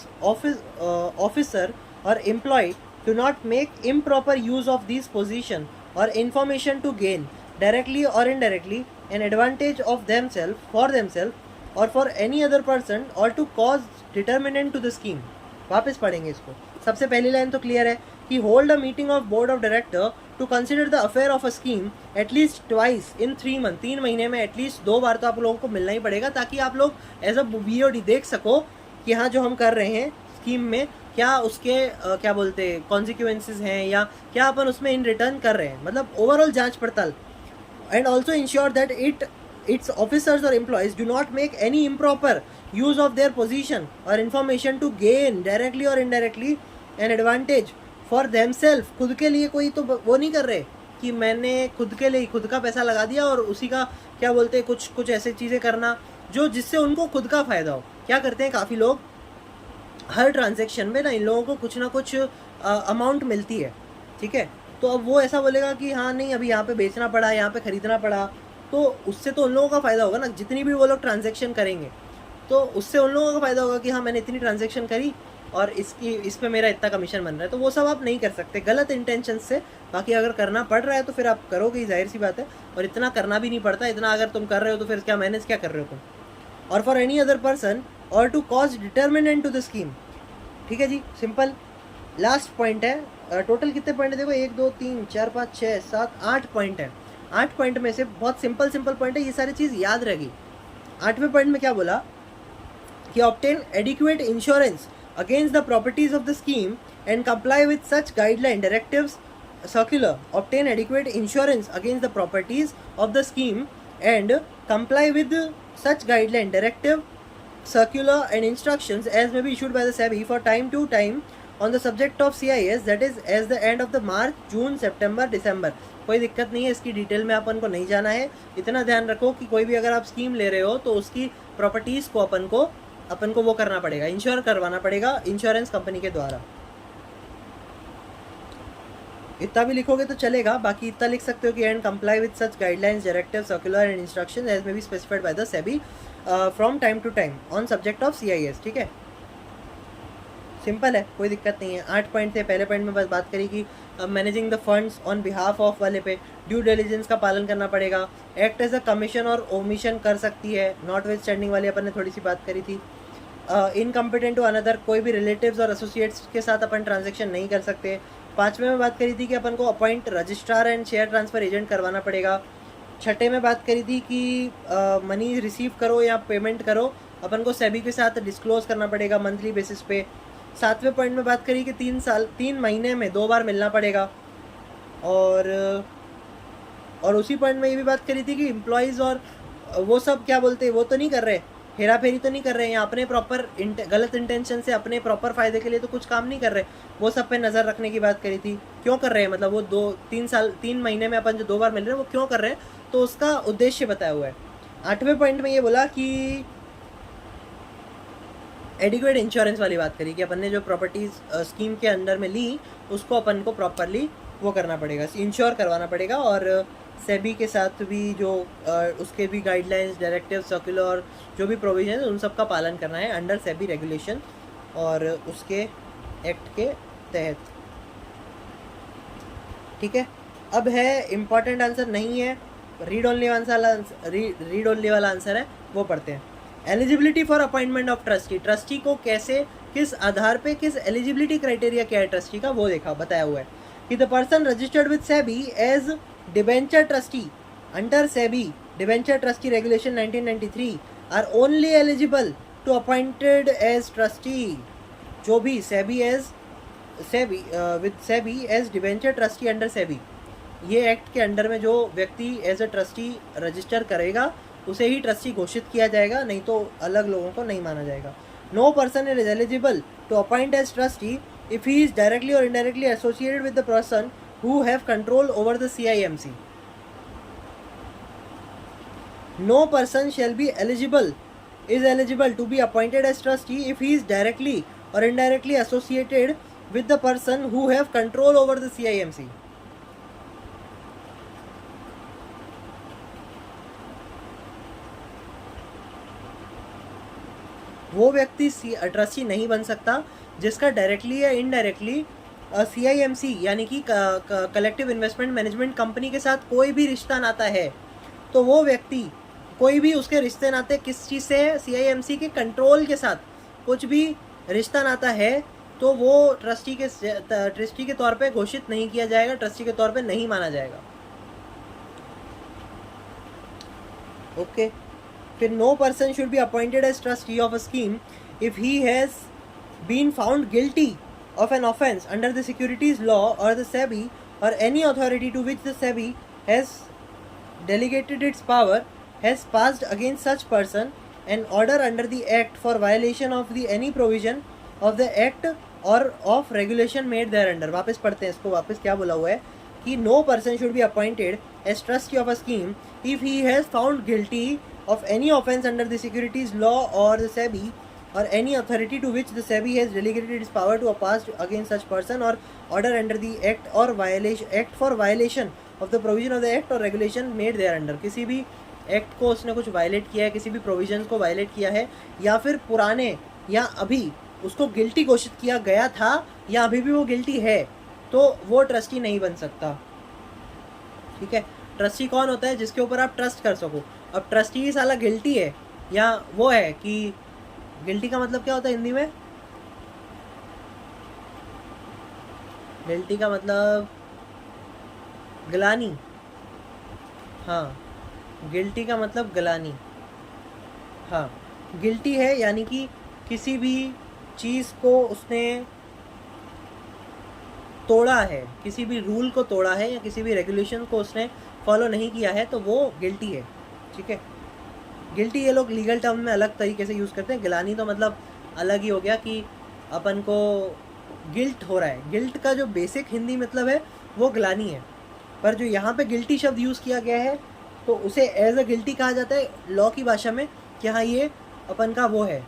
officer or employee do not make improper use of these position or information to gain directly or indirectly an advantage of themselves or for any other person or to cause determinant to the scheme। वापस पढ़ेंगे इसको। सबसे पहली line तो clear है कि hold a meeting of board of director to consider the affair of a scheme at least twice in 3 month. 3 महीने में एटलीस्ट 2 बार तो आप लोगों को मिलना ही पड़ेगा, ताकि आप लोग एज अ BOD देख सको कि हाँ जो हम कर रहे हैं स्कीम में क्या उसके क्या बोलते कॉन्सिक्वेंसेज हैं या क्या अपन उसमें इन रिटर्न कर रहे हैं, मतलब ओवरऑल जांच पड़ताल। And also ensure that its officers or employees do not make any improper use of their position or information to gain directly or indirectly an advantage for themselves। खुद के लिए कोई तो वो नहीं कर रहे कि मैंने खुद के लिए खुद का पैसा लगा दिया और उसी का क्या बोलते हैं कुछ ऐसे चीज़ें करना जो जिससे उनको खुद का फ़ायदा हो। क्या करते हैं काफ़ी लोग, हर ट्रांजेक्शन में ना इन लोगों को कुछ ना कुछ अमाउंट मिलती है, ठीक है, तो अब वो ऐसा बोलेगा कि हाँ नहीं अभी यहाँ पे बेचना पड़ा, यहाँ पे ख़रीदना पड़ा, तो उससे तो उन लोगों का फ़ायदा होगा ना, जितनी भी वो लोग ट्रांजैक्शन करेंगे तो उससे उन लोगों का फ़ायदा होगा कि हाँ मैंने इतनी ट्रांजैक्शन करी और इस पे मेरा इतना कमीशन बन रहा है। तो वो सब आप नहीं कर सकते गलत इंटेंशन से। बाकी अगर करना पड़ रहा है तो फिर आप करोगे ही, जाहिर सी बात है, और इतना करना भी नहीं पड़ता। इतना अगर तुम कर रहे हो तो फिर क्या मैनेज क्या कर रहे हो तुम। और फॉर एनी अदर पर्सन और to cause determinant to the scheme. ठीक है जी, सिंपल। लास्ट पॉइंट है, टोटल कितने पॉइंट है देखो, 1 2 3 4 5 6 7 8 पॉइंट है। 8 पॉइंट में से बहुत सिंपल पॉइंट है, ये सारी चीज़ याद रहेगी। 8वें पॉइंट में क्या बोला कि obtain adequate insurance against the properties of the scheme and comply with such guideline directives circular. Obtain adequate insurance against the properties of the scheme and comply with such guideline directive circular and instructions as may be issued by the SEBI for time to time on the subject of CIS, that is as the end of the March, June, September, December। कोई दिक्कत नहीं है, इसकी detail में अपन को नहीं जाना है। इतना ध्यान रखो कि कोई भी अगर आप स्कीम ले रहे हो तो उसकी प्रॉपर्टीज़ को अपन को वो करना पड़ेगा, इंश्योर करवाना पड़ेगा इंश्योरेंस कंपनी के द्वारा। इतना भी लिखोगे तो चलेगा, बाकी इतना लिख सकते हो कि and comply with such guidelines directive circular and instruction as may be specified by the SEBI from time to time on subject of CIS। ठीक है, सिंपल है, कोई दिक्कत नहीं है। 8 पॉइंट थे। पहले पॉइंट में बस बात करी कि managing the funds on behalf of वाले पे ड्यू डिलिजेंस का पालन करना पड़ेगा। एक्ट एज अ कमीशन और ओमिशन कर सकती है, नॉट विद स्टैंडिंग वाली अपन ने थोड़ी सी बात करी थी। इनकम्पिटेंट टू अनदर, कोई भी रिलेटिव्स और एसोसिएट्स के साथ अपन ट्रांजेक्शन नहीं कर सकते। 5वें में बात करी थी कि अपन को appoint registrar and share transfer agent करवाना पड़ेगा। 6ठे में बात करी थी कि मनी रिसीव करो या पेमेंट करो अपन को सेबी के साथ डिस्क्लोज करना पड़ेगा मंथली बेसिस पे। 7वें पॉइंट में बात करी कि 3 महीने में 2 बार मिलना पड़ेगा। और उसी पॉइंट में ये भी बात करी थी कि एम्प्लॉयज़ और वो सब क्या बोलते हैं, वो तो नहीं कर रहे, हेरा फेरी तो नहीं कर रहे हैं, अपने प्रॉपर गलत इंटेंशन से अपने प्रॉपर फ़ायदे के लिए तो कुछ काम नहीं कर रहे, वो सब पे नज़र रखने की बात करी थी। क्यों कर रहे हैं, मतलब वो 3 महीने में अपन जो 2 बार मिल रहे हैं वो क्यों कर रहे हैं, तो उसका उद्देश्य बताया हुआ है। 8वें पॉइंट में ये बोला कि एडिक्वेट इंश्योरेंस वाली बात करी कि अपन ने जो प्रॉपर्टीज़ स्कीम के अंडर में ली उसको अपन को प्रॉपरली वो करना पड़ेगा, इंश्योर करवाना पड़ेगा। और सेबी के साथ भी जो उसके भी गाइडलाइंस, डायरेक्टिव, सर्कुलर और जो भी प्रोविजन उन सब का पालन करना है अंडर सेबी रेगुलेशन और उसके एक्ट के तहत। ठीक है, अब है इम्पॉर्टेंट आंसर नहीं है, रीड ओनली वाला आंसर है, वो पढ़ते हैं। Eligibility for appointment of trustee, trustee को कैसे, किस आधार पे, किस एलिजिबिलिटी क्राइटेरिया क्या है ट्रस्टी का, वो देखा बताया हुआ है कि the person registered with SEBI as debenture trustee under SEBI debenture trustee regulation 1993 are only eligible to appointed as trustee. जो भी SEBI as debenture trustee under SEBI, ये एक्ट के अंडर में जो व्यक्ति एज अ ट्रस्टी रजिस्टर करेगा उसे ही trustee घोषित किया जाएगा, नहीं तो अलग लोगों को नहीं माना जाएगा। No person is eligible to appoint as trustee if he is directly or indirectly associated with the person who have control over the CIMC. No person shall be eligible to be appointed as trustee if he is directly or indirectly associated with the person who have control over the CIMC. वो व्यक्ति trustee नहीं बन सकता जिसका directly या indirectly CIMC यानी कि collective investment management company के साथ कोई भी रिश्ता नाता है। तो वो व्यक्ति, कोई भी उसके रिश्ते नाते किस चीज़ से है, CIMC के कंट्रोल के साथ कुछ भी रिश्ता नाता है, तो वो ट्रस्टी के तौर पे घोषित नहीं किया जाएगा, ट्रस्टी के तौर पे नहीं माना जाएगा। ओके, फिर no person should be appointed as trustee of a scheme if he has been found guilty of an offence under the securities law or the SEBI or any authority to which the SEBI has delegated its power has passed against such person an order under the act for violation of the any provision of the act or of regulation made thereunder। वापस पढ़ते हैं इसको, वापस क्या बोला हुआ है कि no person should be appointed as trustee of a scheme if he has found guilty of any offence under the securities law or the SEBI or any authority to which the SEBI has delegated its power to pass against such person or order under the act or act for violation of the provision of the act or regulation made thereunder। किसी भी act को उसने कुछ violet किया है, किसी भी provisions को वायलेट किया है, या फिर पुराने या अभी उसको गिल्टी घोषित किया गया था या अभी भी वो गिल्टी है, तो वो ट्रस्टी नहीं बन सकता। ठीक है, ट्रस्टी कौन होता है, जिसके ऊपर आप ट्रस्ट कर सको। अब ट्रस्टी साला गिल्टी है या वो है कि गिल्टी का मतलब क्या होता है हिंदी में, गिल्टी का मतलब गलानी, हाँ, गिल्टी का मतलब गलानी, हाँ, गिल्टी है यानी कि किसी भी चीज़ को उसने तोड़ा है, किसी भी रूल को तोड़ा है या किसी भी रेगुलेशन को उसने फॉलो नहीं किया है, तो वो गिल्टी है। ठीक है, गिल्टी ये लोग लीगल टर्म में अलग तरीके से यूज़ करते हैं, गिलानी तो मतलब अलग ही हो गया कि अपन को गिल्ट हो रहा है। गिल्ट का जो बेसिक हिंदी मतलब है वो गिलानी है, पर जो यहाँ पे गिल्टी शब्द यूज़ किया गया है तो उसे एज अ गिल्टी कहा जाता है लॉ की भाषा में कि हाँ ये अपन का वो है,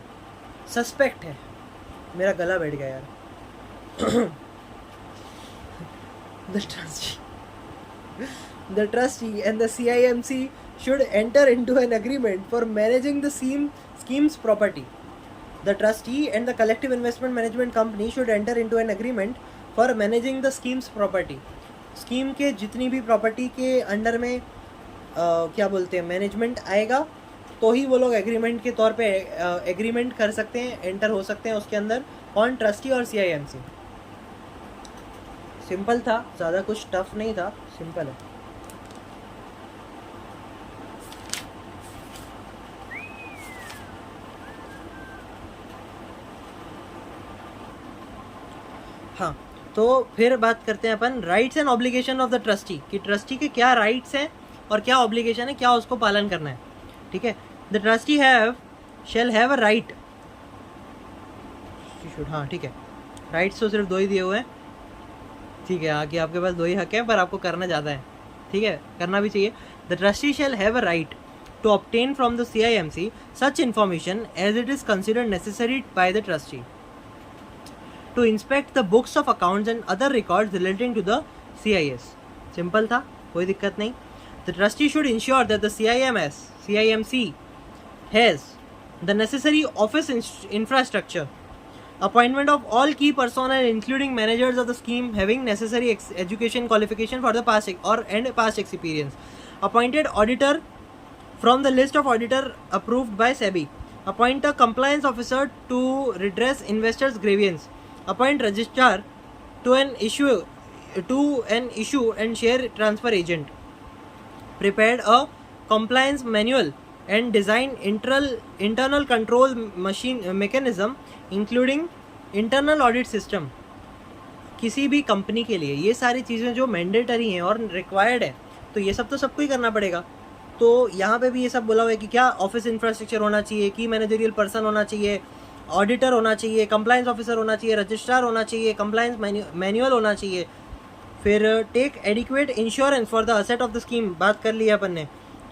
सस्पेक्ट है। मेरा गला बैठ गया यार। The trustee and the CIMC should enter into an agreement for managing the scheme's property. The trustee and the collective investment management company should enter into an agreement for managing the scheme's property. Scheme के जितनी भी property के under में क्या बोलते हैं management आएगा, तो ही वो लोग एग्रीमेंट के तौर पे एग्रीमेंट कर सकते हैं, एंटर हो सकते हैं उसके अंदर। कौन, ट्रस्टी और CIMC। सिंपल था, ज़्यादा कुछ टफ नहीं था, सिंपल है। हाँ, तो फिर बात करते हैं अपन rights and obligation of the trustee, कि ट्रस्टी के क्या राइट्स हैं और क्या ऑब्लिगेशन है, क्या उसको पालन करना है। ठीक है, the trustee shall have a right, हाँ ठीक है, राइट्स तो सिर्फ 2 ही दिए हुए हैं। ठीक है, आगे आपके पास 2 ही हक हैं, पर आपको करना ज़्यादा है। ठीक है, करना भी चाहिए। The trustee shall have a right to obtain from the CIMC such information as it is considered necessary by the trustee to inspect the books of accounts and other records relating to the CIS. Simple था, कोई दिक्कत नहीं। The trustee should ensure that the CIMC has the necessary office infrastructure, appointment of all key personnel including managers of the scheme having necessary education qualification for the past experience, appointed auditor from the list of auditor approved by SEBI, appoint a compliance officer to redress investors' grievance, appoint registrar to an issue and share transfer agent, prepared a compliance manual and design internal control mechanism including internal audit system। किसी भी company के लिए ये सारी चीज़ें जो mandatory हैं और रिक्वायर्ड है, तो ये सब तो सबको ही करना पड़ेगा। तो यहाँ पे भी ये सब बोला हुआ है कि क्या ऑफिस इंफ्रास्ट्रक्चर होना चाहिए, की मैनेजरियल पर्सन होना चाहिए, ऑडिटर होना चाहिए, कंप्लायंस ऑफिसर होना चाहिए, रजिस्ट्रार होना चाहिए, कंप्लायंस मैनुअल होना चाहिए। फिर take adequate insurance for the asset of the scheme, बात कर लिया अपन ने।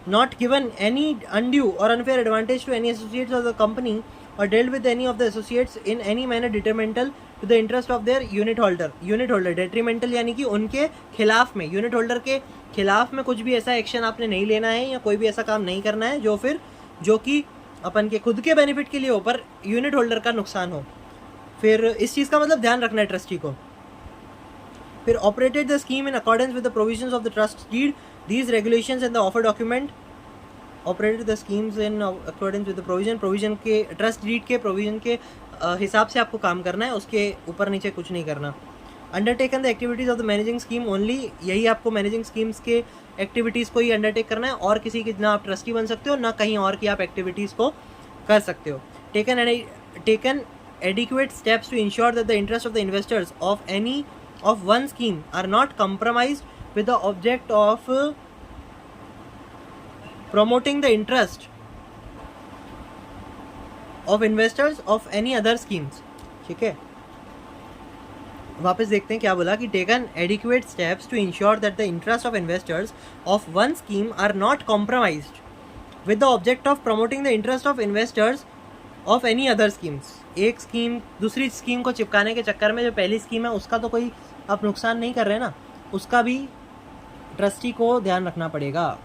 नॉट गिवन एनी अनड्यू और unfair advantage to any associates of the company और dealt with any of the associates in any manner detrimental to the interest of their unit holder detrimental, यानी कि उनके खिलाफ में, यूनिट होल्डर के खिलाफ में कुछ भी ऐसा एक्शन आपने नहीं लेना है या कोई भी ऐसा काम नहीं करना है जो कि अपन के खुद के बेनिफिट के लिए हो पर यूनिट होल्डर का नुकसान हो। फिर इस चीज़ का मतलब ध्यान रखना है ट्रस्टी को। फिर operated the scheme in accordance with the provisions of the trust deed, these regulations and the offer document. Operated the schemes in accordance with the provision के ट्रस्ट डीड के प्रोविजन के हिसाब से आपको काम करना है, उसके ऊपर नीचे कुछ नहीं करना। Undertaken the activities of the managing scheme only, यही आपको मैनेजिंग स्कीम्स के एक्टिविटीज़ को ही अंडरटेक करना है, और किसी की ना आप ट्रस्टी बन सकते हो ना कहीं और की आप एक्टिविटीज़ को कर सकते हो। Taken adequate steps to ensure that the interest of the investors of one scheme are not compromised with the object of promoting the interest of investors of any other schemes। ठीक है, वापस देखते हैं क्या बोला कि taken adequate steps to ensure that the interest of investors of one scheme are not compromised with the object of promoting the interest of investors of any other schemes. एक scheme दूसरी स्कीम को चिपकाने के चक्कर में जो पहली scheme है उसका तो कोई आप नुकसान नहीं कर रहे ना, उसका भी ट्रस्टी को ध्यान रखना पड़ेगा।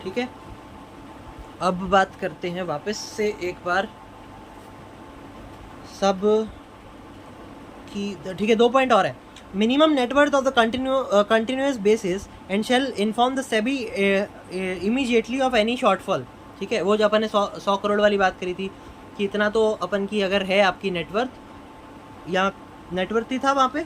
ठीक है, अब बात करते हैं वापस से एक बार सब की। ठीक है, 2 पॉइंट और है। Minimum net worth of the continuous basis and shall inform the SEBI immediately of any shortfall. ठीक है, वो जो अपन ने 100 करोड़ वाली बात करी थी कि इतना तो अपन की अगर है आपकी नेटवर्थ, या नेटवर्थ ही था वहाँ पे,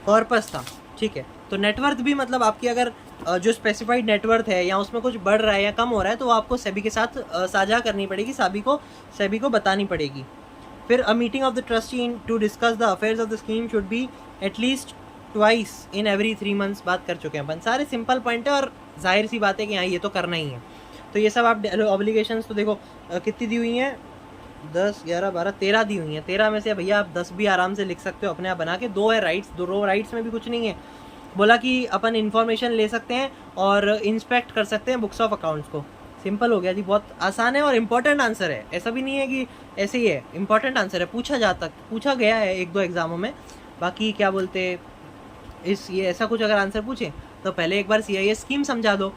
कॉर्पस था। ठीक है, तो नेटवर्थ भी मतलब आपकी अगर जो स्पेसिफाइड नेटवर्थ है या उसमें कुछ बढ़ रहा है या कम हो रहा है तो वो आपको सेबी के साथ साझा करनी पड़ेगी, सेबी को बतानी पड़ेगी। फिर a meeting of the trustee to discuss the affairs of the scheme should be at least twice in every 3 months। बात कर चुके हैं अपन, सारे सिंपल पॉइंट है और जाहिर सी बात है कि हाँ ये तो करना ही है। तो ये सब आप ऑब्लिगेशंस तो देखो कितनी दी हुई हैं, 10, 11, 12, 13 दी हुई हैं। 13 में से भैया आप 10 भी आराम से लिख सकते हो अपने आप बना के। 2 है राइट्स, 2 राइट्स में भी कुछ नहीं है। बोला कि अपन इन्फॉर्मेशन ले सकते हैं और इंस्पेक्ट कर सकते हैं बुक्स ऑफ अकाउंट्स को। सिंपल हो गया जी, बहुत आसान है और इम्पोर्टेंट आंसर है। ऐसा भी नहीं है कि ऐसे ही है, इम्पोर्टेंट आंसर है, पूछा गया है 1-2 एग्जामों में। बाकी क्या बोलते ये ऐसा कुछ अगर आंसर पूछे तो पहले एक बार CIS स्कीम समझा दो,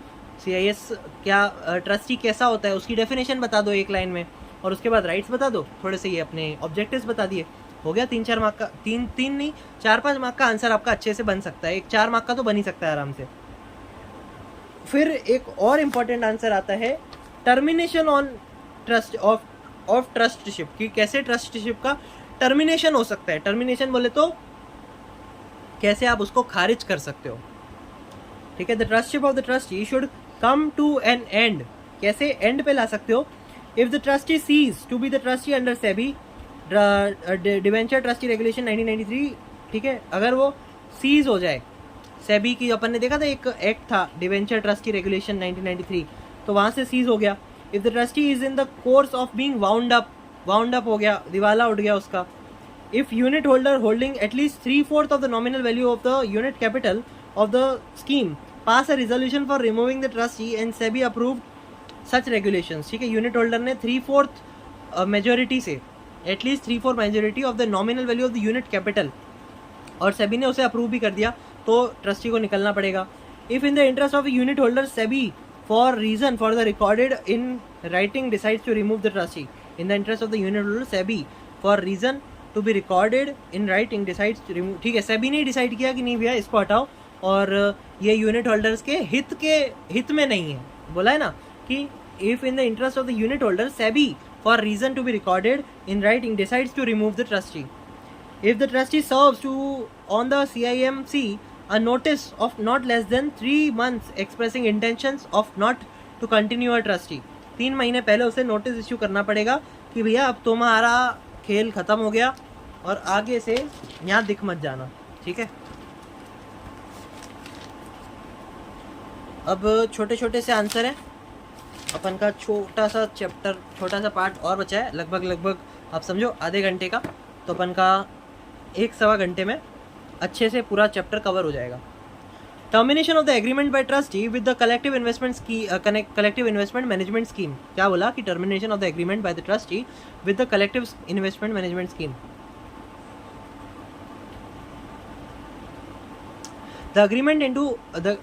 CIS क्या ट्रस्टी कैसा होता है उसकी डेफिनेशन बता दो 1 लाइन में, और उसके बाद राइट्स बता दो, थोड़े से ये अपने ऑब्जेक्टिव्स बता दिए, हो गया 3-4 मार्क का, 3 नहीं 4-5 मार्क का आंसर आपका अच्छे से बन सकता है। 4 मार्क का तो बन ही सकता है आराम से। फिर एक और इम्पॉर्टेंट आंसर आता है टर्मिनेशन ऑन ट्रस्ट ऑफ ट्रस्टशिप, कि कैसे ट्रस्टशिप का टर्मिनेशन हो सकता है। टर्मिनेशन बोले तो कैसे आप उसको खारिज कर सकते हो। ठीक है, the trusteeship of the trustee should come to an end. कैसे एंड पे ला सकते हो? If the trustee cease to be the trustee under SEBI debenture trustee regulation 1993, ठीक है, अगर वो सीज हो जाए, सेबी की अपन ने देखा था एक एक्ट था डिवेंचर ट्रस्टी रेगुलेशन 1993, तो वहाँ से सीज हो गया। If the trustee is in the course of being wound up हो गया, दिवाला उठ गया उसका। If unit holder holding at least 3/4 of the nominal value of the unit capital of the scheme pass a resolution for removing the trustee and SEBI approved such regulations, ठीक है, unit holder ने 3/4 majority से, at least 3/4 majority of the nominal value of the unit capital, और सेबी ने उसे approve भी कर दिया, तो ट्रस्टी को निकलना पड़ेगा। If in the interest of unit holder SEBI for reason for the recorded in writing decides to remove the trustee, in the interest of the unit holder SEBI for reason to be recorded in writing decides to remove, ठीक है, सेबी ने decide किया कि नहीं भैया इसको हटाओ, और ये यूनिट होल्डर्स के हित में नहीं है, बोला है ना कि if in the interest of the unit holder SEBI for reason to be recorded in writing decides to remove the trustee, if the trustee serves to on the CIMC a notice of not less than 3 months expressing intentions of not to continue a trustee, 3 महीने पहले उसे notice issue करना पड़ेगा कि भैया अब तुम्हारा खेल ख़त्म हो गया और आगे से यहाँ दिख मत जाना, ठीक है। अब छोटे छोटे से आंसर हैं, अपन का छोटा सा चैप्टर, छोटा सा पार्ट और बचा है, लगभग आप समझो आधे घंटे का, तो अपन का 1-1.25 घंटे में अच्छे से पूरा चैप्टर कवर हो जाएगा। Termination of the agreement by trustee with the collective investment management scheme, क्या बोला कि termination of the agreement by the trustee with the collective investment management scheme. The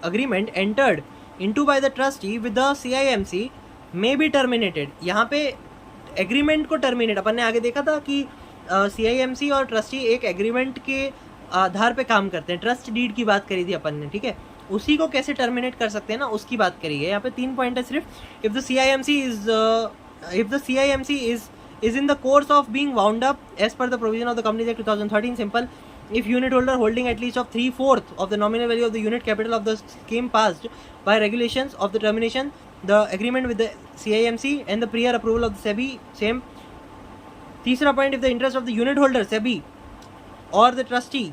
agreement entered into by the trustee with the CIMC may be terminated. यहाँ पे agreement को terminate, अपन ने आगे देखा था कि CIMC और ट्रस्टी एक एग्रीमेंट के आधार पे काम करते हैं, ट्रस्ट डीड की बात करी थी अपन ने, ठीक है, उसी को कैसे टर्मिनेट कर सकते हैं ना, उसकी बात करी है। यहाँ पे 3 पॉइंट है सिर्फ। If the CIMC is in the course of being wound up as per the provision of the companies act 2013, simple. If unit holder holding at least of 3/4 of the nominal value of the unit capital of the scheme passed by regulations of the termination, the agreement with the CIMC and the prior approval of the SEBI, same. तीसरा point, if the interest of the unit holder SEBI or the trustee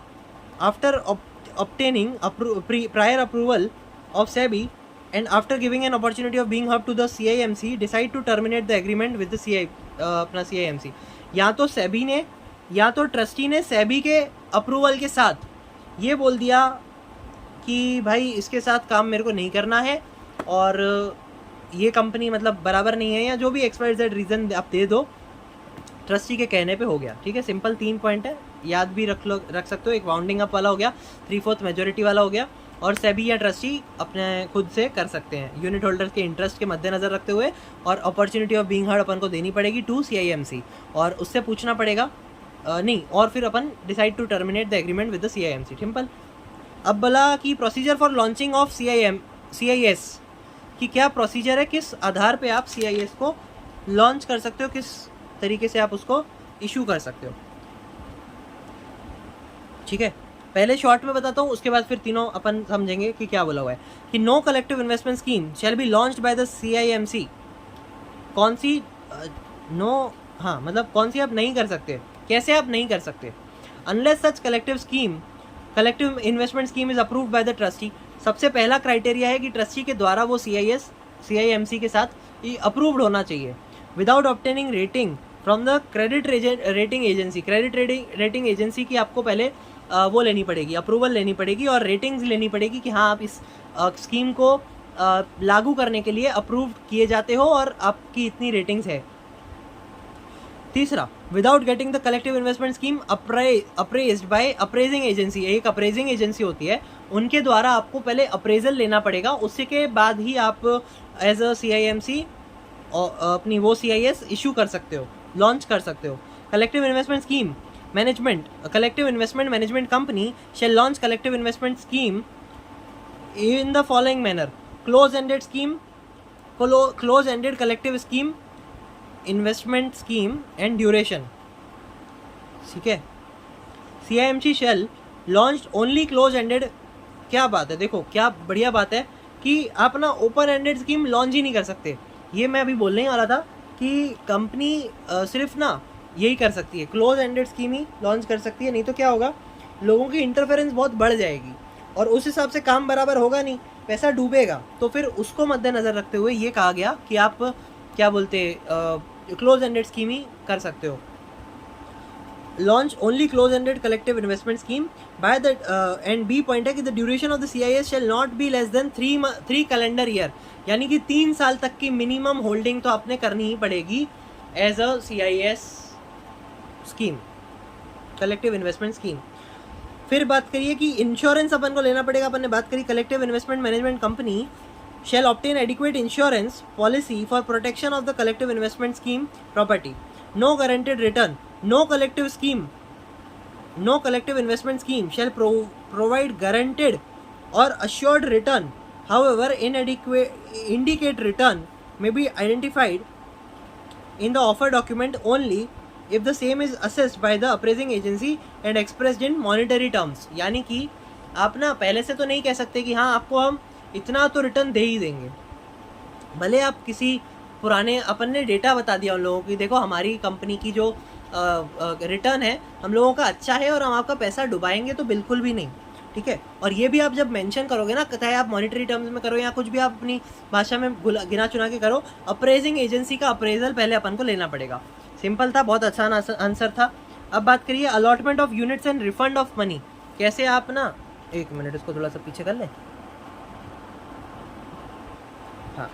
after obtaining prior approval of SEBI and after giving an opportunity of being heard to the CIMC decide to terminate the agreement with the अपना CIMC, या तो SEBI ने या तो trustee ने सेबी के approval के साथ ये बोल दिया कि भाई इसके साथ काम मेरे को नहीं करना है और ये कंपनी मतलब बराबर नहीं है, या जो भी XYZ रीज़न आप दे दो, ट्रस्टी के कहने पे हो गया, ठीक है। सिंपल 3 पॉइंट है, याद भी रख सकते हो। एक वाउंडिंग अप वाला हो गया, 3/4 मेजोरिटी वाला हो गया, और सेबी या ट्रस्टी अपने खुद से कर सकते हैं यूनिट होल्डर्स के इंटरेस्ट के मद्देनज़र रखते हुए, और अपॉर्चुनिटी ऑफ बीइंग हर्ड अपन को देनी पड़ेगी टू CIMC, और उससे पूछना पड़ेगा नहीं, और फिर अपन decide to terminate the agreement with the CIMC, simple. अब बोला कि procedure for launching of CIS कि क्या प्रोसीजर है, किस आधार पे आप CIS को लॉन्च कर सकते हो, किस तरीके से आप उसको इशू कर सकते हो, ठीक है। पहले शॉर्ट में बताता हूँ, उसके बाद फिर तीनों अपन समझेंगे कि क्या बोला हुआ है। कि no collective investment scheme shall be launched by the CIMC, कौन सी नो, हाँ मतलब कौन सी आप नहीं कर सकते, कैसे आप नहीं कर सकते, unless such collective investment scheme is approved by the trustee. सबसे पहला क्राइटेरिया है कि ट्रस्टी के द्वारा वो CIMC के साथ अप्रूव्ड होना चाहिए, without obtaining rating from the credit rating agency. Credit rating agency की आपको पहले वो लेनी पड़ेगी, अप्रूवल लेनी पड़ेगी और रेटिंग्स लेनी पड़ेगी कि हाँ आप इस स्कीम को लागू करने के लिए अप्रूव किए जाते हो और आपकी इतनी रेटिंग्स है। तीसरा, without getting the collective investment scheme appraised by appraising agency, एक अप्रेजिंग एजेंसी होती है, उनके द्वारा आपको पहले अप्रेजल लेना पड़ेगा, उसके के बाद ही आप एज अ CIMC अपनी वो CIS इशू कर सकते हो, लॉन्च कर सकते हो। Collective investment scheme management, collective investment management company shall launch collective investment scheme in the following manner: close-ended scheme, close-ended collective scheme, investment scheme and duration, ठीक है। CIMC shall launch only close-ended क्या बात है, देखो क्या बढ़िया बात है कि आप ना ओपन एंडेड स्कीम लॉन्च ही नहीं कर सकते। ये मैं अभी बोलने ही वाला था कि कंपनी सिर्फ ना यही कर सकती है, क्लोज एंडेड स्कीम ही लॉन्च कर सकती है, नहीं तो क्या होगा, लोगों की इंटरफेरेंस बहुत बढ़ जाएगी और उस हिसाब से काम बराबर होगा नहीं, पैसा डूबेगा। तो फिर उसको मद्देनज़र रखते हुए ये कहा गया कि आप क्या बोलते क्लोज एंडेड स्कीम ही कर सकते हो। Launch only close ended collective investment scheme by the and B point है कि the duration of the CIS shall not be less than 3 calendar year, यानी कि 3 साल तक की मिनिमम होल्डिंग तो आपने करनी ही पड़ेगी as a CIS scheme, collective investment scheme. फिर बात करिए कि इंश्योरेंस अपन को लेना पड़ेगा। अपन ने बात करी collective investment management company shall obtain adequate insurance policy for protection of the collective investment scheme property. No guaranteed return, no collective investment scheme shall provide guaranteed or assured return. However, indicate return may be identified in the offer document only if the same is assessed by the appraising agency and expressed in monetary terms. यानी कि आप ना पहले से तो नहीं कह सकते कि हाँ आपको हम इतना तो रिटर्न दे ही देंगे, भले आप किसी पुराने, अपन ने डेटा बता दिया उन लोगों की, देखो हमारी कंपनी की जो रिटर्न है हम लोगों का अच्छा है और हम आपका पैसा डुबाएंगे तो बिल्कुल भी नहीं, ठीक है। और ये भी आप जब मेंशन करोगे ना, चाहे आप मॉनेटरी टर्म्स में करो या कुछ भी आप अपनी भाषा में गिना चुना के करो, अप्रेजिंग एजेंसी का अप्रेजल पहले अपन को लेना पड़ेगा। सिंपल था, बहुत अच्छा आंसर था। अब बात करिए allotment of units and refund of money. कैसे आप ना, एक मिनट इसको थोड़ा सा पीछे कर लें, हाँ,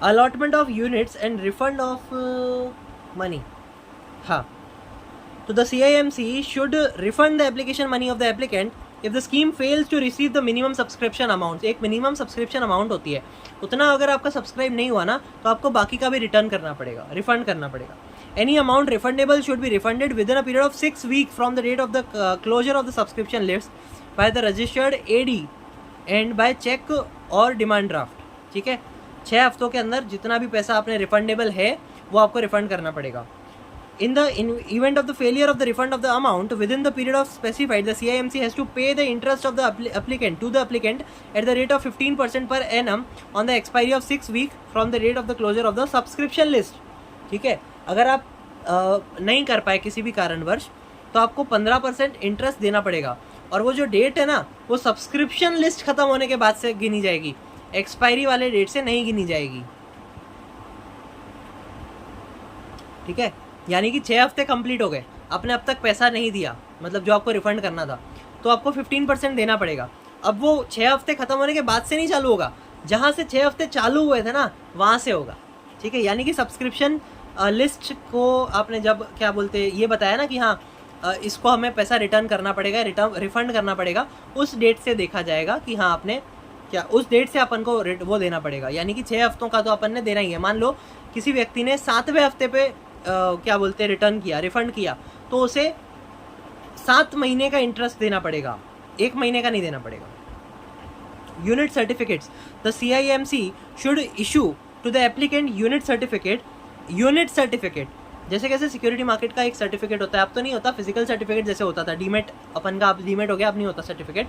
allotment of units and refund of money. हाँ, तो the CIMC should refund the application money of the applicant if the scheme fails to receive the minimum subscription amount. एक मिनिमम सब्सक्रिप्शन अमाउंट होती है, उतना अगर आपका सब्सक्राइब नहीं हुआ ना तो आपको बाकी का भी रिटर्न करना पड़ेगा, रिफंड करना पड़ेगा। Any amount refundable should be refunded within a period of 6 weeks from the date of the closure of the subscription list by the registered AD and by check और डिमांड ड्राफ्ट, ठीक है। 6 हफ्तों के अंदर जितना भी पैसा आपने रिफंडेबल है वो आपको रिफंड करना पड़ेगा। In the event of the failure of the refund of the amount within the period of specified, the CIMC has to pay the interest of the applicant to the applicant at the rate of 15% per annum on the expiry of 6 weeks from the date of the closure of the subscription list, ठीक है। अगर आप नहीं कर पाए किसी भी कारणवश तो आपको 15% इंटरेस्ट देना पड़ेगा और वो जो डेट है ना वो सब्सक्रिप्शन लिस्ट खत्म होने के बाद से गिनी जाएगी, एक्सपायरी वाले डेट से नहीं गिनी जाएगी, ठीक है। यानी कि 6 हफ्ते कंप्लीट हो गए, आपने अब तक पैसा नहीं दिया, मतलब जो आपको रिफंड करना था, तो आपको 15% देना पड़ेगा। अब वो 6 हफ्ते खत्म होने के बाद से नहीं चालू होगा, जहाँ से 6 हफ्ते चालू हुए थे ना वहाँ से होगा, ठीक है। यानी कि सब्सक्रिप्शन लिस्ट को आपने जब क्या बोलते ये बताया ना कि हाँ इसको हमें पैसा रिटर्न करना पड़ेगा, रिफंड करना पड़ेगा, उस डेट से देखा जाएगा कि हाँ आपने क्या, उस डेट से अपन को वो देना पड़ेगा। यानी कि 6 हफ्तों का तो अपन ने देना ही है। मान लो किसी व्यक्ति ने 7वें हफ्ते पे क्या बोलते रिटर्न किया, रिफंड किया, तो उसे 7 महीने का इंटरेस्ट देना पड़ेगा, 1 महीने का नहीं देना पड़ेगा। Unit certificates, the CIMC should issue to the applicant unit certificate. जैसे कैसे सिक्योरिटी मार्केट का एक सर्टिफिकेट होता है, अब तो नहीं होता, फिजिकल सर्टिफिकेट जैसे होता था, डीमेट अपन का, अब डीमेट हो गया, अब नहीं होता सर्टिफिकेट,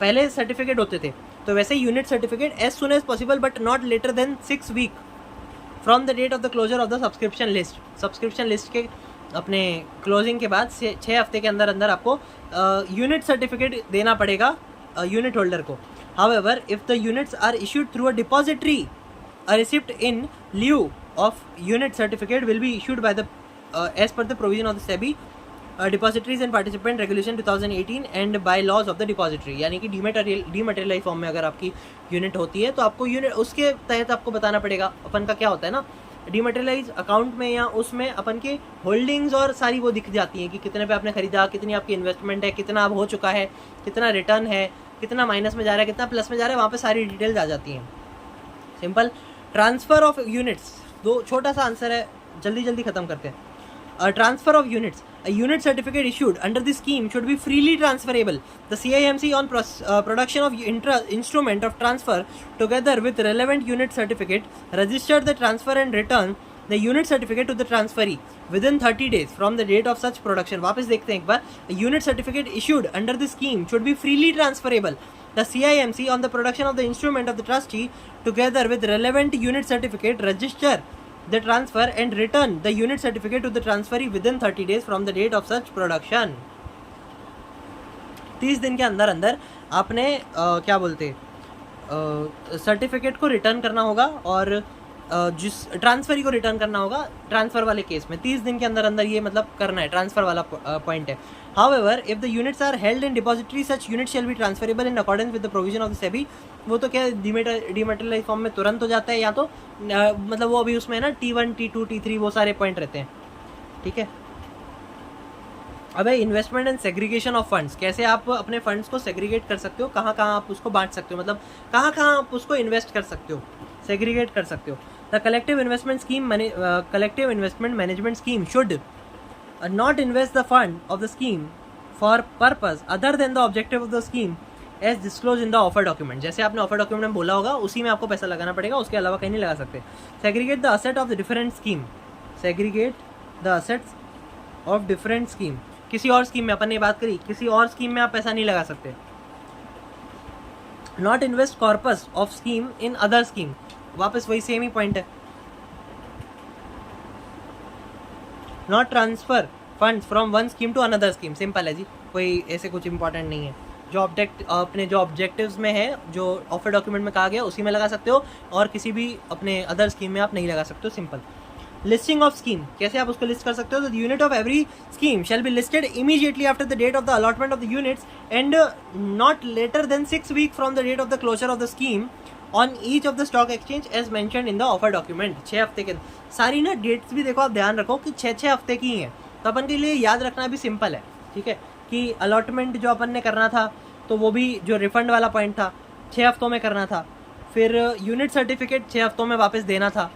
पहले सर्टिफिकेट होते थे, तो वैसे unit certificate as soon as possible but not later than 6 week from the date of the closure of the subscription list. Subscription list के अपने क्लोजिंग के बाद 6 हफ्ते के अंदर अंदर आपको यूनिट सर्टिफिकेट देना पड़ेगा यूनिट होल्डर को। However if the units are issued through a depository, a receipt in lieu of unit certificate will be issued by the as per the provision of the SEBI depositories and participant regulation 2018 and by laws of the depository। यानी कि dematerialise form में अगर आपकी unit होती है तो आपको unit उसके तहत आपको बताना पड़ेगा। अपन का क्या होता है ना, डीमटेरियलाइज अकाउंट में या उसमें अपन के होल्डिंग्स और सारी वो दिख जाती हैं कि कितने पे आपने खरीदा, कितनी आपकी इन्वेस्टमेंट है, कितना अब हो चुका है, कितना रिटर्न है, कितना माइनस में जा रहा है, कितना प्लस में जा रहा है, वहाँ पे सारी डिटेल्स आ जाती हैं। सिंपल। ट्रांसफर ऑफ यूनिट्स, दो छोटा सा आंसर है, जल्दी जल्दी खत्म करते हैं। Transfer of units, a unit certificate issued under this scheme should be freely transferable. The CIMC on production of instrument of transfer together with relevant unit certificate registered the transfer and return the unit certificate to the transferee within 30 days from the date of such production. वापस देखते हैं एक बार, unit certificate issued under the scheme should be freely transferable. The CIMC on the production of the instrument of the trustee together with relevant unit certificate register the transfer and return the unit certificate to the transferee within 30 days from the date of such production। 30 दिन के अंदर अंदर आपने क्या बोलते certificate को return करना होगा और जिस ट्रांसफरी को रिटर्न करना होगा ट्रांसफ़र वाले केस में 30 दिन के अंदर अंदर ये मतलब करना है, ट्रांसफ़र वाला पॉइंट है। However if the units are held in depository such unit shall be transferable in accordance with the provision of the SEBI. वो तो क्या डिमेटेरियलाइज फॉर्म में तुरंत हो जाता है, या तो मतलब वो अभी उसमें है ना T1 T2 T3 वो सारे पॉइंट रहते हैं, ठीक है। अब है investment and segregation of funds. कैसे आप अपने फंड्स को सेग्रीगेट कर सकते हो, कहाँ कहाँ आप उसको बांट सकते हो, मतलब कहाँ कहाँ आप उसको इन्वेस्ट कर सकते हो, सेग्रीगेट कर सकते हो। The collective investment management scheme should not invest the fund of the scheme for purpose other than the objective of the scheme as disclose in the offer document. जैसे आपने ऑफर डॉक्यूमेंट में बोला होगा उसी में आपको पैसा लगाना पड़ेगा, उसके अलावा कहीं नहीं लगा सकते। Segregate the asset of the different scheme, segregate the assets of different scheme. किसी और स्कीम में अपन ने बात करी, किसी और स्कीम में आप पैसा नहीं लगा सकते। Not invest corpus of scheme in other scheme, वापस वही सेम ही पॉइंट है। Not transfer funds from one scheme to another scheme, simple है जी, कोई ऐसे कुछ इंपॉर्टेंट नहीं है। जो अपने जो ऑब्जेक्टिव्स में है, जो ऑफर डॉक्यूमेंट में कहा गया उसी में लगा सकते हो, और किसी भी अपने अदर स्कीम में आप नहीं लगा सकते हो, सिंपल। लिस्टिंग ऑफ स्कीम, कैसे आप उसको लिस्ट कर सकते हो, the unit of every scheme shall be listed immediately after the date of the allotment of the units and not later than 6 weeks from the date of the closure of the scheme on each of the stock exchange as mentioned in the offer document. 6 हफ्ते के सारी ना dates भी देखो, आप ध्यान रखो कि 6 हफ्ते की हैं, तो अपन के लिए याद रखना भी सिंपल है, ठीक है। कि अलॉटमेंट जो अपन ने करना था तो वो भी जो रिफंड वाला पॉइंट था 6 हफ्तों में करना था, फिर यूनिट सर्टिफिकेट 6 हफ्तों में वापस देना था,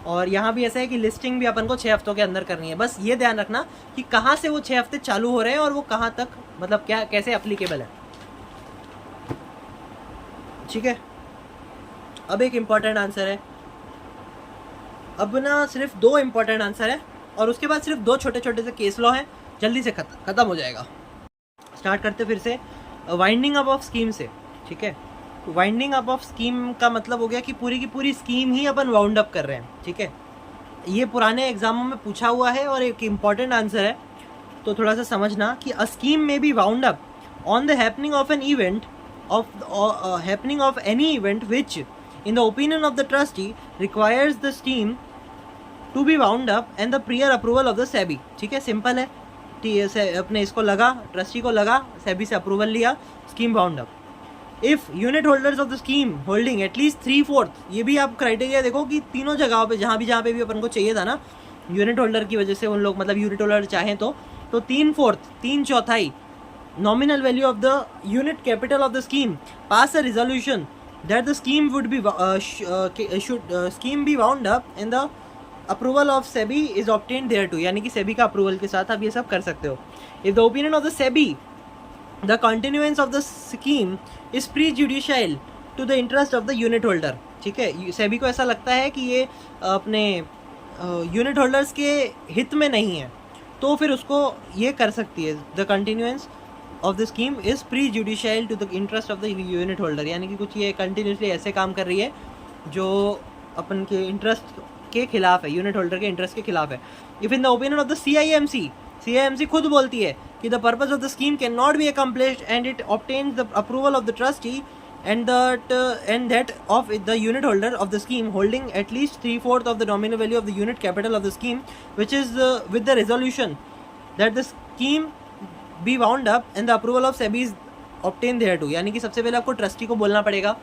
और यहाँ भी ऐसा है कि लिस्टिंग भी अपन को 6 हफ्तों के अंदर करनी है। बस ये ध्यान रखना कि कहाँ से वो 6 हफ्ते चालू हो रहे हैं और वो कहाँ तक मतलब क्या कैसे अप्लीकेबल है, ठीक है। अब एक इम्पॉर्टेंट आंसर है, अब ना सिर्फ 2 इम्पॉर्टेंट आंसर है और उसके बाद सिर्फ 2 छोटे छोटे से केस लॉ हैं, जल्दी से खत्म हो जाएगा। स्टार्ट करते फिर से वाइंडिंग अप ऑफ स्कीम से, ठीक है। वाइंडिंग अप ऑफ स्कीम का मतलब हो गया कि पूरी की पूरी स्कीम ही अपन वाउंड अप कर रहे हैं, ठीक है। ये पुराने एग्जामों में पूछा हुआ है और एक इम्पॉर्टेंट आंसर है, तो थोड़ा सा समझना कि a scheme may be wound up on the happening of an event of any event which in the opinion of the trustee requires the scheme to be wound up and the prior approval of the SEBI, ठीक है, simple है। अपने इसको लगा, trustee को लगा, सेबी से approval लिया, scheme wound up. If unit holders of the scheme holding at least 3/4, ये भी आप क्राइटेरिया देखो कि तीनों जगहों पे जहाँ पे भी अपन को चाहिए था ना यूनिट होल्डर की वजह से, उन लोग मतलब यूनिट होल्डर चाहें तो 3/4 3/4 nominal value of the unit capital of the scheme pass a resolution that the scheme would be scheme be wound up and the approval of SEBI is obtained thereto, यानी कि SEBI का approval के साथ आप ये सब कर सकते हो। if the opinion of the SEBI the continuance of the scheme is prejudicial to the interest of the unit holder, ठीक है। SEBI को ऐसा लगता है कि ये अपने यूनिट होल्डर्स के हित में नहीं है, तो फिर उसको ये कर सकती है, the continuance of the scheme is prejudicial to the interest of the unit holder, यानी कि कुछ ये कंटिन्यूसली ऐसे काम कर रही है जो अपन के इंटरेस्ट के खिलाफ है, यूनिट होल्डर के इंटरेस्ट के खिलाफ है। If in the opinion of the CIMC खुद बोलती है कि the purpose of the scheme can not be accomplished and it obtains the approval of the trustee and that of the unit holder of the scheme holding at least 3/4 of the nominal value of the unit capital of the scheme, which is with the resolution that the scheme be wound up and the approval of SEBI is obtained thereto, यानी कि सबसे पहले आपको trustee को बोलना पड़ेगा,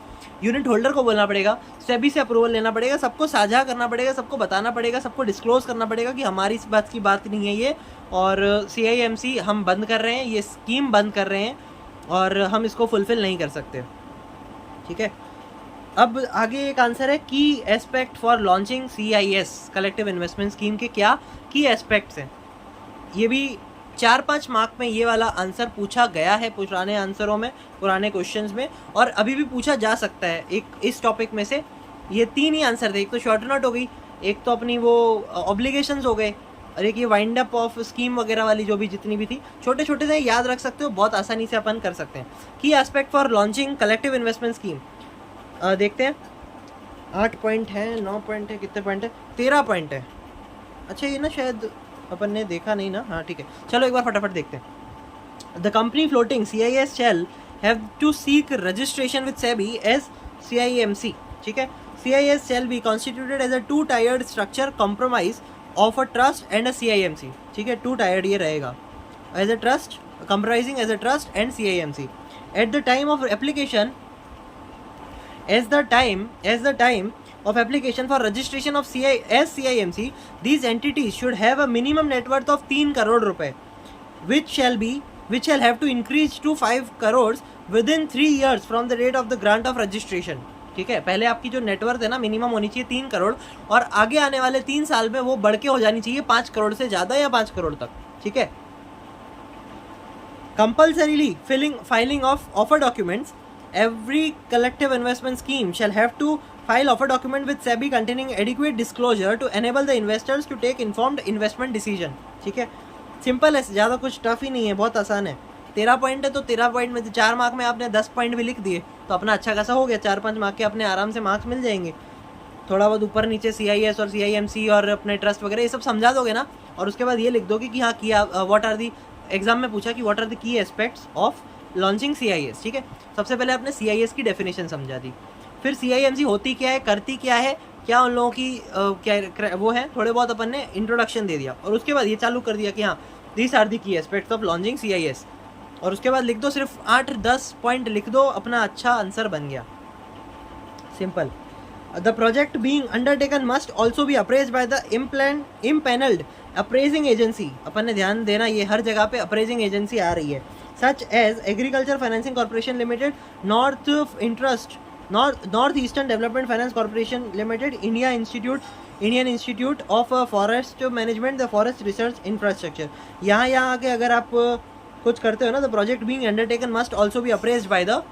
unit holder को बोलना पड़ेगा, सेबी से अप्रूवल लेना पड़ेगा, सबको साझा करना पड़ेगा, सबको बताना पड़ेगा, सबको डिस्क्लोज करना पड़ेगा कि हमारी इस बात की बात नहीं है ये, और CIMC हम बंद कर रहे हैं, ये स्कीम बंद कर रहे हैं और हम इसको फुलफिल नहीं कर सकते, ठीक है। अब आगे एक आंसर है की aspect for launching CIS collective investment scheme के क्या की एस्पेक्ट्स हैं। ये भी 4-5 मार्क में ये वाला आंसर पूछा गया है पुराने आंसरों में, पुराने क्वेश्चंस में, और अभी भी पूछा जा सकता है। एक इस टॉपिक में से ये 3 ही आंसर थे। एक तो शॉर्ट नोट हो गई, एक तो अपनी वो ऑब्लिगेशंस हो गए, और एक ये वाइंड अप ऑफ स्कीम वगैरह वाली जो भी जितनी भी थी, छोटे छोटे से याद रख सकते हो, बहुत आसानी से अपन कर सकते हैं। की aspect for launching collective investment scheme, देखते हैं 8 पॉइंट है, 9 पॉइंट है, कितने पॉइंट है, 13 पॉइंट है। अच्छा ये ना शायद अपन ने देखा नहीं ना, हाँ ठीक है, चलो एक बार फटाफट देखते हैं। The company floating CIS shall have to seek registration with SEBI as CIMC, ठीक है। CIS shall be constituted as a two-tiered structure compromise of a trust and a CIMC, ठीक है, two-tiered ये रहेगा, as a trust, comprising as a trust and CIMC. At the time of application, as the time of application for registration of CIMC, these entities should have a minimum net worth of 3 crore रुपए, which shall have to increase to 5 crores within 3 years from the date of the grant of registration, ठीक है। पहले आपकी जो net worth है ना minimum होनी चाहिए 3 करोड़, और आगे आने वाले 3 साल में वो बढ़ के हो जानी चाहिए 5 करोड़ से ज़्यादा या 5 करोड़ तक, ठीक है। Compulsorily filing of offer documents, every collective investment scheme shall have to file offer document with SEBI containing adequate disclosure to enable the investors to take informed investment decision, ठीक है। सिंपल है, ज़्यादा कुछ टफ ही नहीं है, बहुत आसान है। 13 पॉइंट है तो 13 पॉइंट में 4 मार्क में आपने 10 पॉइंट भी लिख दिए तो अपना अच्छा खासा हो गया, 4-5 मार्क के अपने आराम से मार्क्स मिल जाएंगे। थोड़ा बहुत ऊपर नीचे CIS और CIMC और अपने ट्रस्ट वगैरह ये सब समझा दोगे ना, और उसके बाद ये लिख दोगे कि हाँ किया, व्हाट आर दी, एग्जाम में पूछा कि what are the key aspects of launching CIS, ठीक है। सबसे पहले आपने CIS की डेफिनेशन समझा दी, फिर CIMC होती क्या है, करती क्या है, क्या उन लोगों की क्या वो है, थोड़े बहुत अपन ने इंट्रोडक्शन दे दिया, और उसके बाद ये चालू कर दिया कि हाँ दिस आर दी की एस्पेक्ट्स ऑफ लॉन्चिंग CIS, और उसके बाद लिख दो, सिर्फ 8-10 पॉइंट लिख दो, अपना अच्छा आंसर बन गया, सिंपल। The project being undertaken must also be appraised by the empanelled appraising agency, अपन ने ध्यान देना ये हर जगह पे अप्रेजिंग एजेंसी आ रही है, such as agriculture financing corporation limited, north eastern development finance corporation limited, Indian institute of forest management, the forest research infrastructure. यहाँ आके अगर आप कुछ करते हो ना, the project being undertaken must also be appraised by the,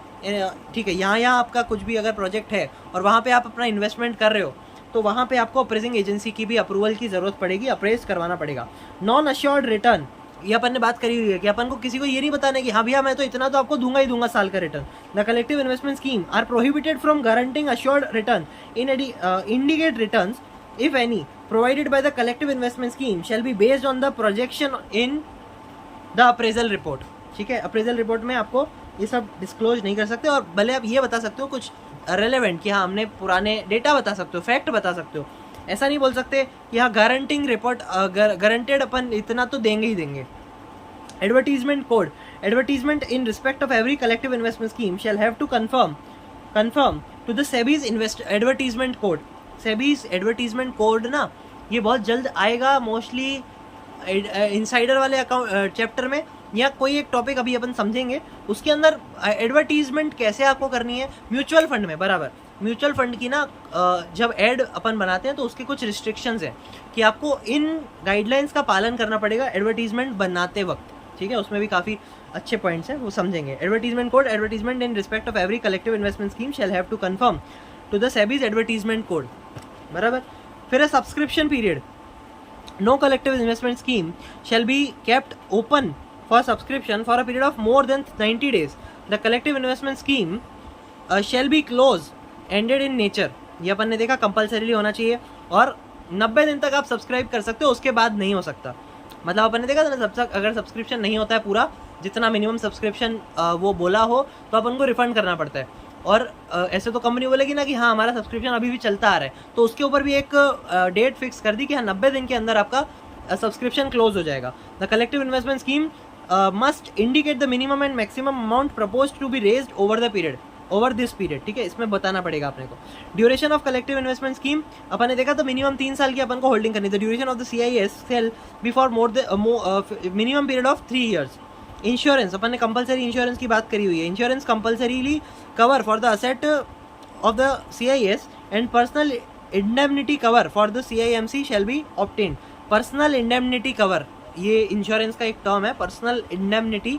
ठीक है, यहाँ आपका कुछ भी अगर प्रोजेक्ट है और वहाँ पे आप अपना इन्वेस्टमेंट कर रहे हो तो वहाँ पे आपको अप्रेजिंग एजेंसी की भी अप्रूवल की ज़रूरत पड़ेगी, अप्रेज करवाना पड़ेगा। नॉन अश्योर्ड रिटर्न, ये अपन ने बात करी हुई है कि अपन को किसी को ये नहीं बताना कि हाँ भैया मैं तो इतना तो आपको दूंगा ही दूंगा साल का return. The collective investment scheme are prohibited from guaranteeing assured return in indicate returns if any provided by the collective investment scheme shall be based on the projection in the appraisal report, ठीक है। Appraisal report में आपको ये सब disclose नहीं कर सकते, और भले आप ये बता सकते हो कुछ रेलेवेंट कि हाँ हमने पुराने डेटा बता सकते हो, फैक्ट बता सकते हो, ऐसा नहीं बोल सकते कि हाँ गारंटिंग रिपोर्ट गारंटेड अपन इतना तो देंगे ही देंगे। Advertisement code, advertisement in respect of every collective investment scheme shall have to confirm to the SEBI's advertisement code. SEBI's advertisement code ना ये बहुत जल्द आएगा, मोस्टली इनसाइडर वाले अकाउंट चैप्टर में, या कोई एक टॉपिक अभी अपन समझेंगे उसके अंदर एडवर्टीजमेंट कैसे आपको करनी है। म्यूचुअल फंड में बराबर, म्यूचुअल फंड की ना जब एड अपन बनाते हैं तो उसके कुछ रिस्ट्रिक्शंस हैं कि आपको इन गाइडलाइंस का पालन करना पड़ेगा एडवर्टीजमेंट बनाते वक्त, ठीक है। उसमें भी काफ़ी अच्छे पॉइंट्स हैं, वो समझेंगे। Advertisement code, advertisement in respect of every collective investment scheme shall have to confirm to the SEBI's advertisement code, बराबर। फिर subscription period, no collective investment scheme shall be kept open for subscription for a period of more than 90 days. The collective investment scheme shall be closed ended in nature, ये अपन ने देखा compulsorily होना चाहिए, और 90 दिन तक आप सब्सक्राइब कर सकते हो, उसके बाद नहीं हो सकता। मतलब अपन ने देखा था ना, अगर सब्सक्रिप्शन नहीं होता है पूरा, जितना मिनिमम सब्सक्रिप्शन वो बोला हो तो अपन को रिफंड करना पड़ता है, और ऐसे तो कंपनी बोलेगी ना कि हाँ हमारा सब्सक्रिप्शन अभी भी चलता आ रहा है, तो उसके ऊपर भी एक डेट फिक्स कर दी कि हाँ 90 दिन के अंदर आपका सब्सक्रिप्शन क्लोज हो जाएगा। The collective investment scheme must indicate the minimum and maximum amount proposed to be raised over this period, ठीक है, इसमें बताना पड़ेगा अपने को। Duration of collective investment scheme, अपन ने देखा तो मिनिमम 3 साल की अपन को होल्डिंग करनी है। The duration of the CIS sale before minimum period of 3 years। Insurance, अपन ने कंपलसरी इंश्योरेंस की बात करी हुई है। Insurance compulsorily cover for the asset of the CIS and personal indemnity cover for the CIMC shall be obtained. Personal indemnity cover, ये insurance का एक टर्म है, personal indemnity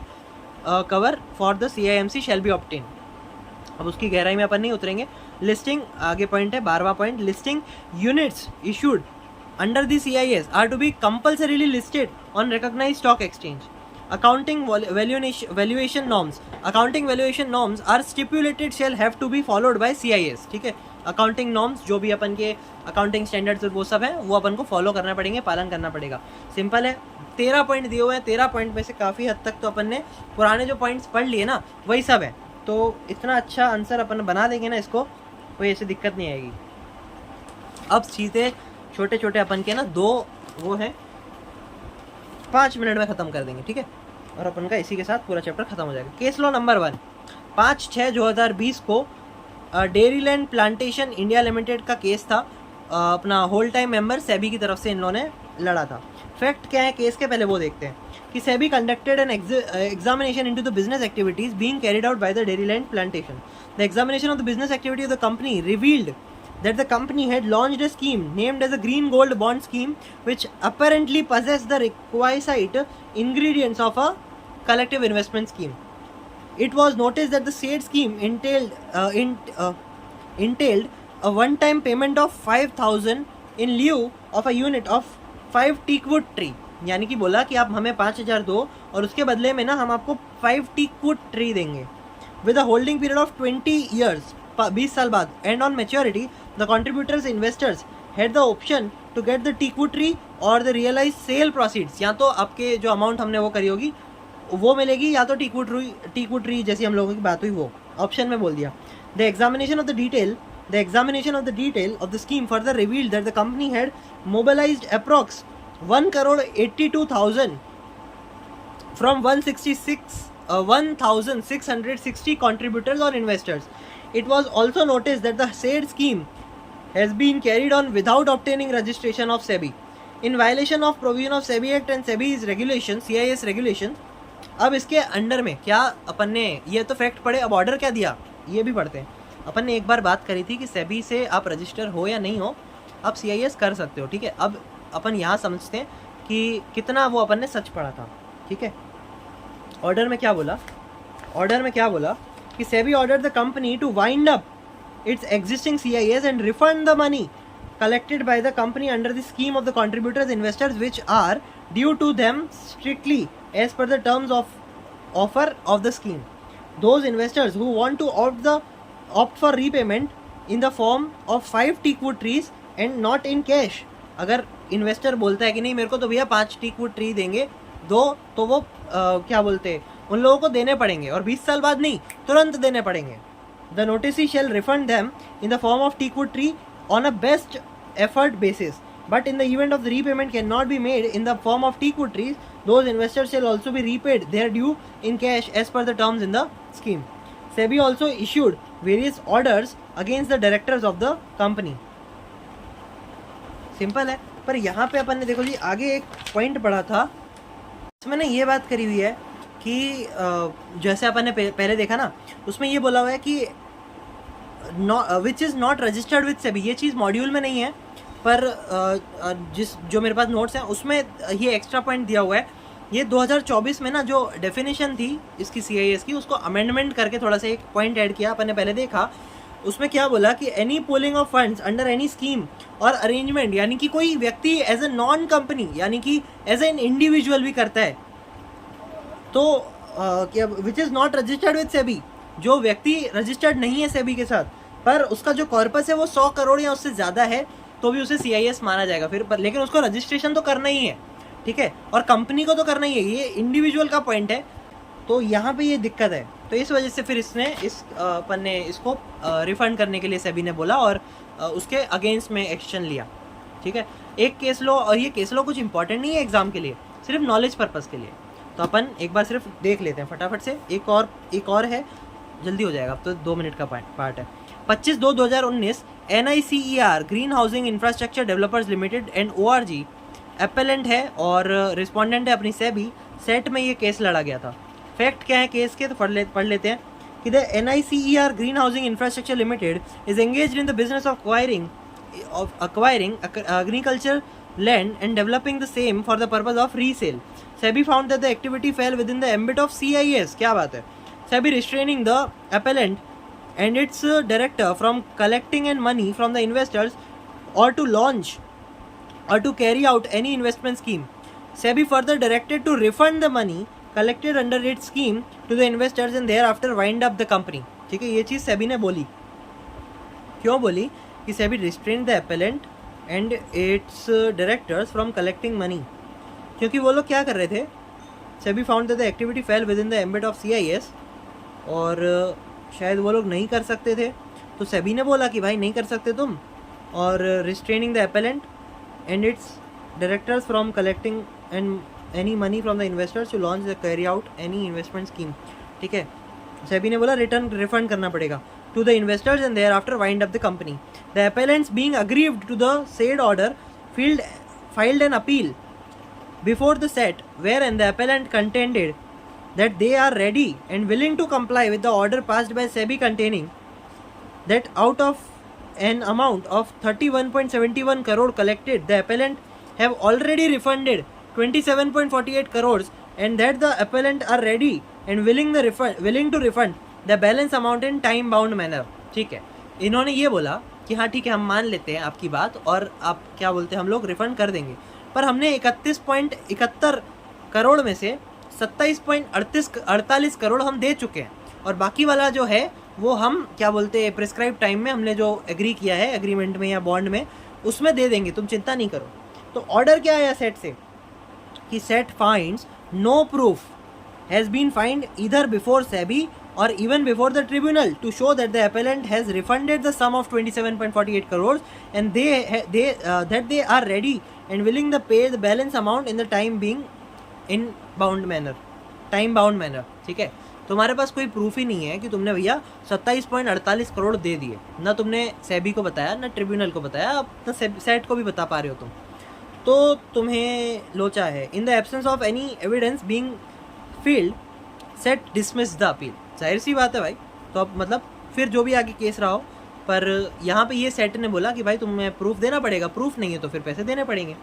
cover for the CIMC shall be obtained. अब उसकी गहराई में अपन नहीं उतरेंगे। लिस्टिंग आगे पॉइंट है 12वां point, listing units issued under the CIS are to be compulsorily listed on recognised stock exchange. Accounting valuation norms are stipulated shall have to be followed by CIS। ठीक है, अकाउंटिंग नॉर्म्स जो भी अपन के accounting standards वो सब है वो अपन को फॉलो करना पड़ेंगे, पालन करना पड़ेगा। सिंपल है, 13 पॉइंट दिए हुए हैं, 13 पॉइंट में से काफ़ी हद तक तो अपन ने पुराने जो पॉइंट्स पढ़ लिए ना वही सब है, तो इतना अच्छा आंसर अपन बना देंगे ना इसको, कोई ऐसी दिक्कत नहीं आएगी। अब सीधे छोटे छोटे अपन के ना दो वो है 5 मिनट में ख़त्म कर देंगे, ठीक है, और अपन का इसी के साथ पूरा चैप्टर खत्म हो जाएगा। केस लॉ नंबर 1 5/6/2020 को डेयरीलैंड प्लांटेशन इंडिया लिमिटेड का केस था, अपना होल टाइम मेंबर सेबी की तरफ से इन लोगों ने लड़ा था। फैक्ट क्या है केस के, पहले वो देखते हैं कि SEBI conducted an examination into the business activities being carried out by the Dairyland Plantation. The examination of the business activity of the company revealed that the company had launched a scheme named as a green gold bond scheme which apparently possessed the requisite ingredients of a collective investment scheme. It was noticed that the said scheme entailed a one-time payment of 5,000 in lieu of a unit of 5 teakwood tree। यानी कि बोला कि आप हमें 5,000 दो और उसके बदले में ना हम आपको 5 teakwood tree देंगे with a holding period of 20 years, 20 साल बाद, and on maturity the contributors investors had the option to get the teakwood tree or the realized sale proceeds। या तो आपके जो अमाउंट हमने वो करी होगी वो मिलेगी या तो टीकवुड ट्री जैसी हम लोगों की बात हुई वो ऑप्शन में बोल दिया। The examination of the detail of the scheme further revealed that the company had mobilised approx 1,82,000 from 1,660 contributors or investors. It was also noticed that the said scheme has been carried on without obtaining registration of SEBI in violation of provision of SEBI Act and SEBI's regulations, CIS regulations। अब इसके under में क्या अपन ने ये तो fact पढ़े, अब order क्या दिया ये भी पढ़ते हैं। अपन ने एक बार बात करी थी कि सेबी से आप रजिस्टर हो या नहीं हो आप CIS कर सकते हो, ठीक है। अब अपन यहाँ समझते हैं कि कितना वो अपन ने सच पढ़ा था, ठीक है। ऑर्डर में क्या बोला, कि SEBI ordered the company to wind up its existing CIS and refund the money collected by the company under the scheme of the contributors investors which are due to them strictly as per the terms of offer of the scheme. Those investors who want to opt for repayment in the form of 5 teakwood trees and not in cash। अगर investor बोलता है कि नहीं मेरे को तो भैया 5 teakwood tree देंगे दो, तो वो क्या बोलते हैं उन लोगों को देने पड़ेंगे और 20 साल बाद नहीं तुरंत देने पड़ेंगे। The noticee shall refund them in the form of teakwood tree on a best effort basis, but in the event of the repayment cannot be made in the form of teakwood trees, those investors shall also be repaid their due in cash as per the terms in the scheme। SEBI also issued various orders against the directors of the company। Simple है, पर यहाँ पे अपन ने देखो जी आगे एक point पढ़ा था, इसमें ना ये बात करी हुई है कि जैसे अपन ने पहले देखा ना उसमें ये बोला हुआ है कि which is not registered with SEBI. ये चीज़ मॉड्यूल में नहीं है पर जो मेरे पास नोट्स हैं उसमें ये एक्स्ट्रा पॉइंट दिया हुआ है। ये 2024 में ना जो डेफिनेशन थी इसकी CIS की उसको अमेंडमेंट करके थोड़ा सा एक पॉइंट ऐड किया, अपन ने पहले देखा। उसमें क्या बोला कि any pooling of funds under any scheme और अरेंजमेंट, यानी कि कोई व्यक्ति एज ए नॉन कंपनी यानी कि एज एन इंडिविजुअल भी करता है तो which is not registered with SEBI, जो व्यक्ति रजिस्टर्ड नहीं है सेबी के साथ पर उसका जो कॉर्पस है वो 100 करोड़ या उससे ज़्यादा है तो भी उसे CIS माना जाएगा फिर पर, लेकिन उसको रजिस्ट्रेशन तो करना ही है, ठीक है, और कंपनी को तो करना ही है। ये इंडिविजुअल का पॉइंट है तो यहाँ पे ये दिक्कत है, तो इस वजह से फिर इसने अपन ने इसको रिफंड करने के लिए सेबी ने बोला और उसके अगेंस्ट में एक्शन लिया, ठीक है। एक केस लो, और ये केस लो कुछ इंपॉर्टेंट नहीं है एग्जाम के लिए, सिर्फ नॉलेज पर्पज़ के लिए, तो अपन एक बार सिर्फ देख लेते हैं फटाफट से। एक और है, जल्दी हो जाएगा, अब तो 2 मिनट का पार्ट है। 25/2/2019 NICER green housing infrastructure developers limited and ORG appellant है और रिस्पोंडेंट है अपनी सेबी सेट में ये केस लड़ा गया था। फैक्ट क्या है केस के, तो पढ़ लेते हैं कि the NICER green housing infrastructure limited is engaged in the business of acquiring agricultural land and developing the same for the purpose of resale। SEBI found that the activity fell within the ambit of CIS। क्या बात है, SEBI restraining the appellant and its director from collecting and money from the investors or to launch or to carry out any investment scheme. SEBI further directed to refund the money collected under its scheme to the investors and thereafter wind up the company. ठीक है, ये चीज़ SEBI ने बोली. क्यों बोली? कि SEBI restrained the appellant and its directors from collecting money. क्योंकि वो लोग क्या कर रहे थे? SEBI found that the activity fell within the ambit of CIS और शायद वो लोग नहीं कर सकते थे, तो SEBI ने बोला कि भाई नहीं कर सकते तुम, और restraining the appellant and its directors from collecting and any money from the investors to launch the carry out any investment scheme. ठीक है, SEBI ने बोला रिटर्न रिफंड करना पड़ेगा to the investors and thereafter wind up the company. The appellants being aggrieved to the said order filed an appeal before the SET wherein the appellant contended that they are ready and willing to comply with the order passed by SEBI containing that out of an amount of 31.71 crore collected, the appellant have already refunded 27.48 crores and that the appellant are ready and willing to refund the balance amount in time bound manner. ठीक है, इन्होंने ये बोला कि हाँ ठीक है, हम मान लेते हैं आपकी बात और आप क्या बोलते हैं, हम लोग रिफंड कर देंगे, पर हमने 31.71 करोड़ में से 27.48 करोड़ हम दे चुके हैं और बाकी वाला जो है वो हम क्या बोलते हैं प्रिस्क्राइब टाइम में हमने जो एग्री किया है एग्रीमेंट में या बॉन्ड में उसमें दे देंगे, तुम चिंता नहीं करो. तो ऑर्डर क्या आया सेट से कि SAT finds no proof has been find either before SEBI or even before the tribunal to show that the appellant has refunded the sum of 27.48 crores and that they are ready and willing to pay the balance amount in the time being in bound manner, time bound manner. ठीक है, तुम्हारे पास कोई proof ही नहीं है कि तुमने भैया 27.48 करोड़ दे दिए, ना तुमने SEBI को बताया ना ट्रिब्यूनल को बताया, अब ना सेट को भी बता पा रहे हो तुम, तो तुम्हें लोचा है. इन the absence of any evidence being field set dismiss the appeal. जाहिर सी बात है भाई, तो अब मतलब फिर जो भी आगे केस रहा हो, पर यहाँ पे ये सेट ने बोला कि भाई तुम्हें प्रूफ देना पड़ेगा, प्रूफ नहीं है तो फिर पैसे देने पड़ेंगे.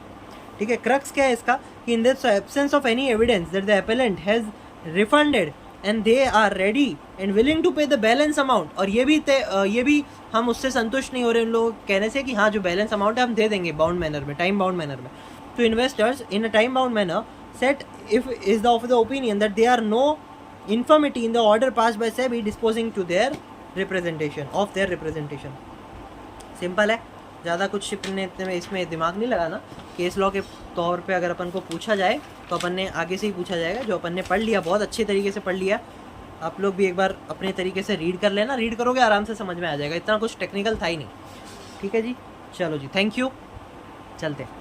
ठीक है, क्रक्स क्या है इसका कि in the absence of any evidence that the appellant has refunded and they are ready and willing to pay the balance amount, और ये भी हम उससे संतुष्ट नहीं हो रहे उन लोगों कहने से कि हाँ जो बैलेंस अमाउंट है हम दे देंगे बाउंड मैनर में, टाइम बाउंड मैनर में, to investors in a time bound manner. SAT if is of the opinion that they are no infirmity in the order passed by SEBI disposing to their representation. Simple है, ज़्यादा कुछ इसमें दिमाग नहीं लगाना. Case law के तौर पे अगर अपन को पूछा जाए तो अपन ने आगे से ही पूछा जाएगा, जो अपन ने पढ़ लिया बहुत अच्छे तरीके से पढ़ लिया. आप लोग भी एक बार अपने तरीके से रीड कर लेना, रीड करोगे आराम से समझ में आ जाएगा, इतना कुछ टेक्निकल था ही नहीं. ठीक है जी, चलो जी, थैंक यू, चलते.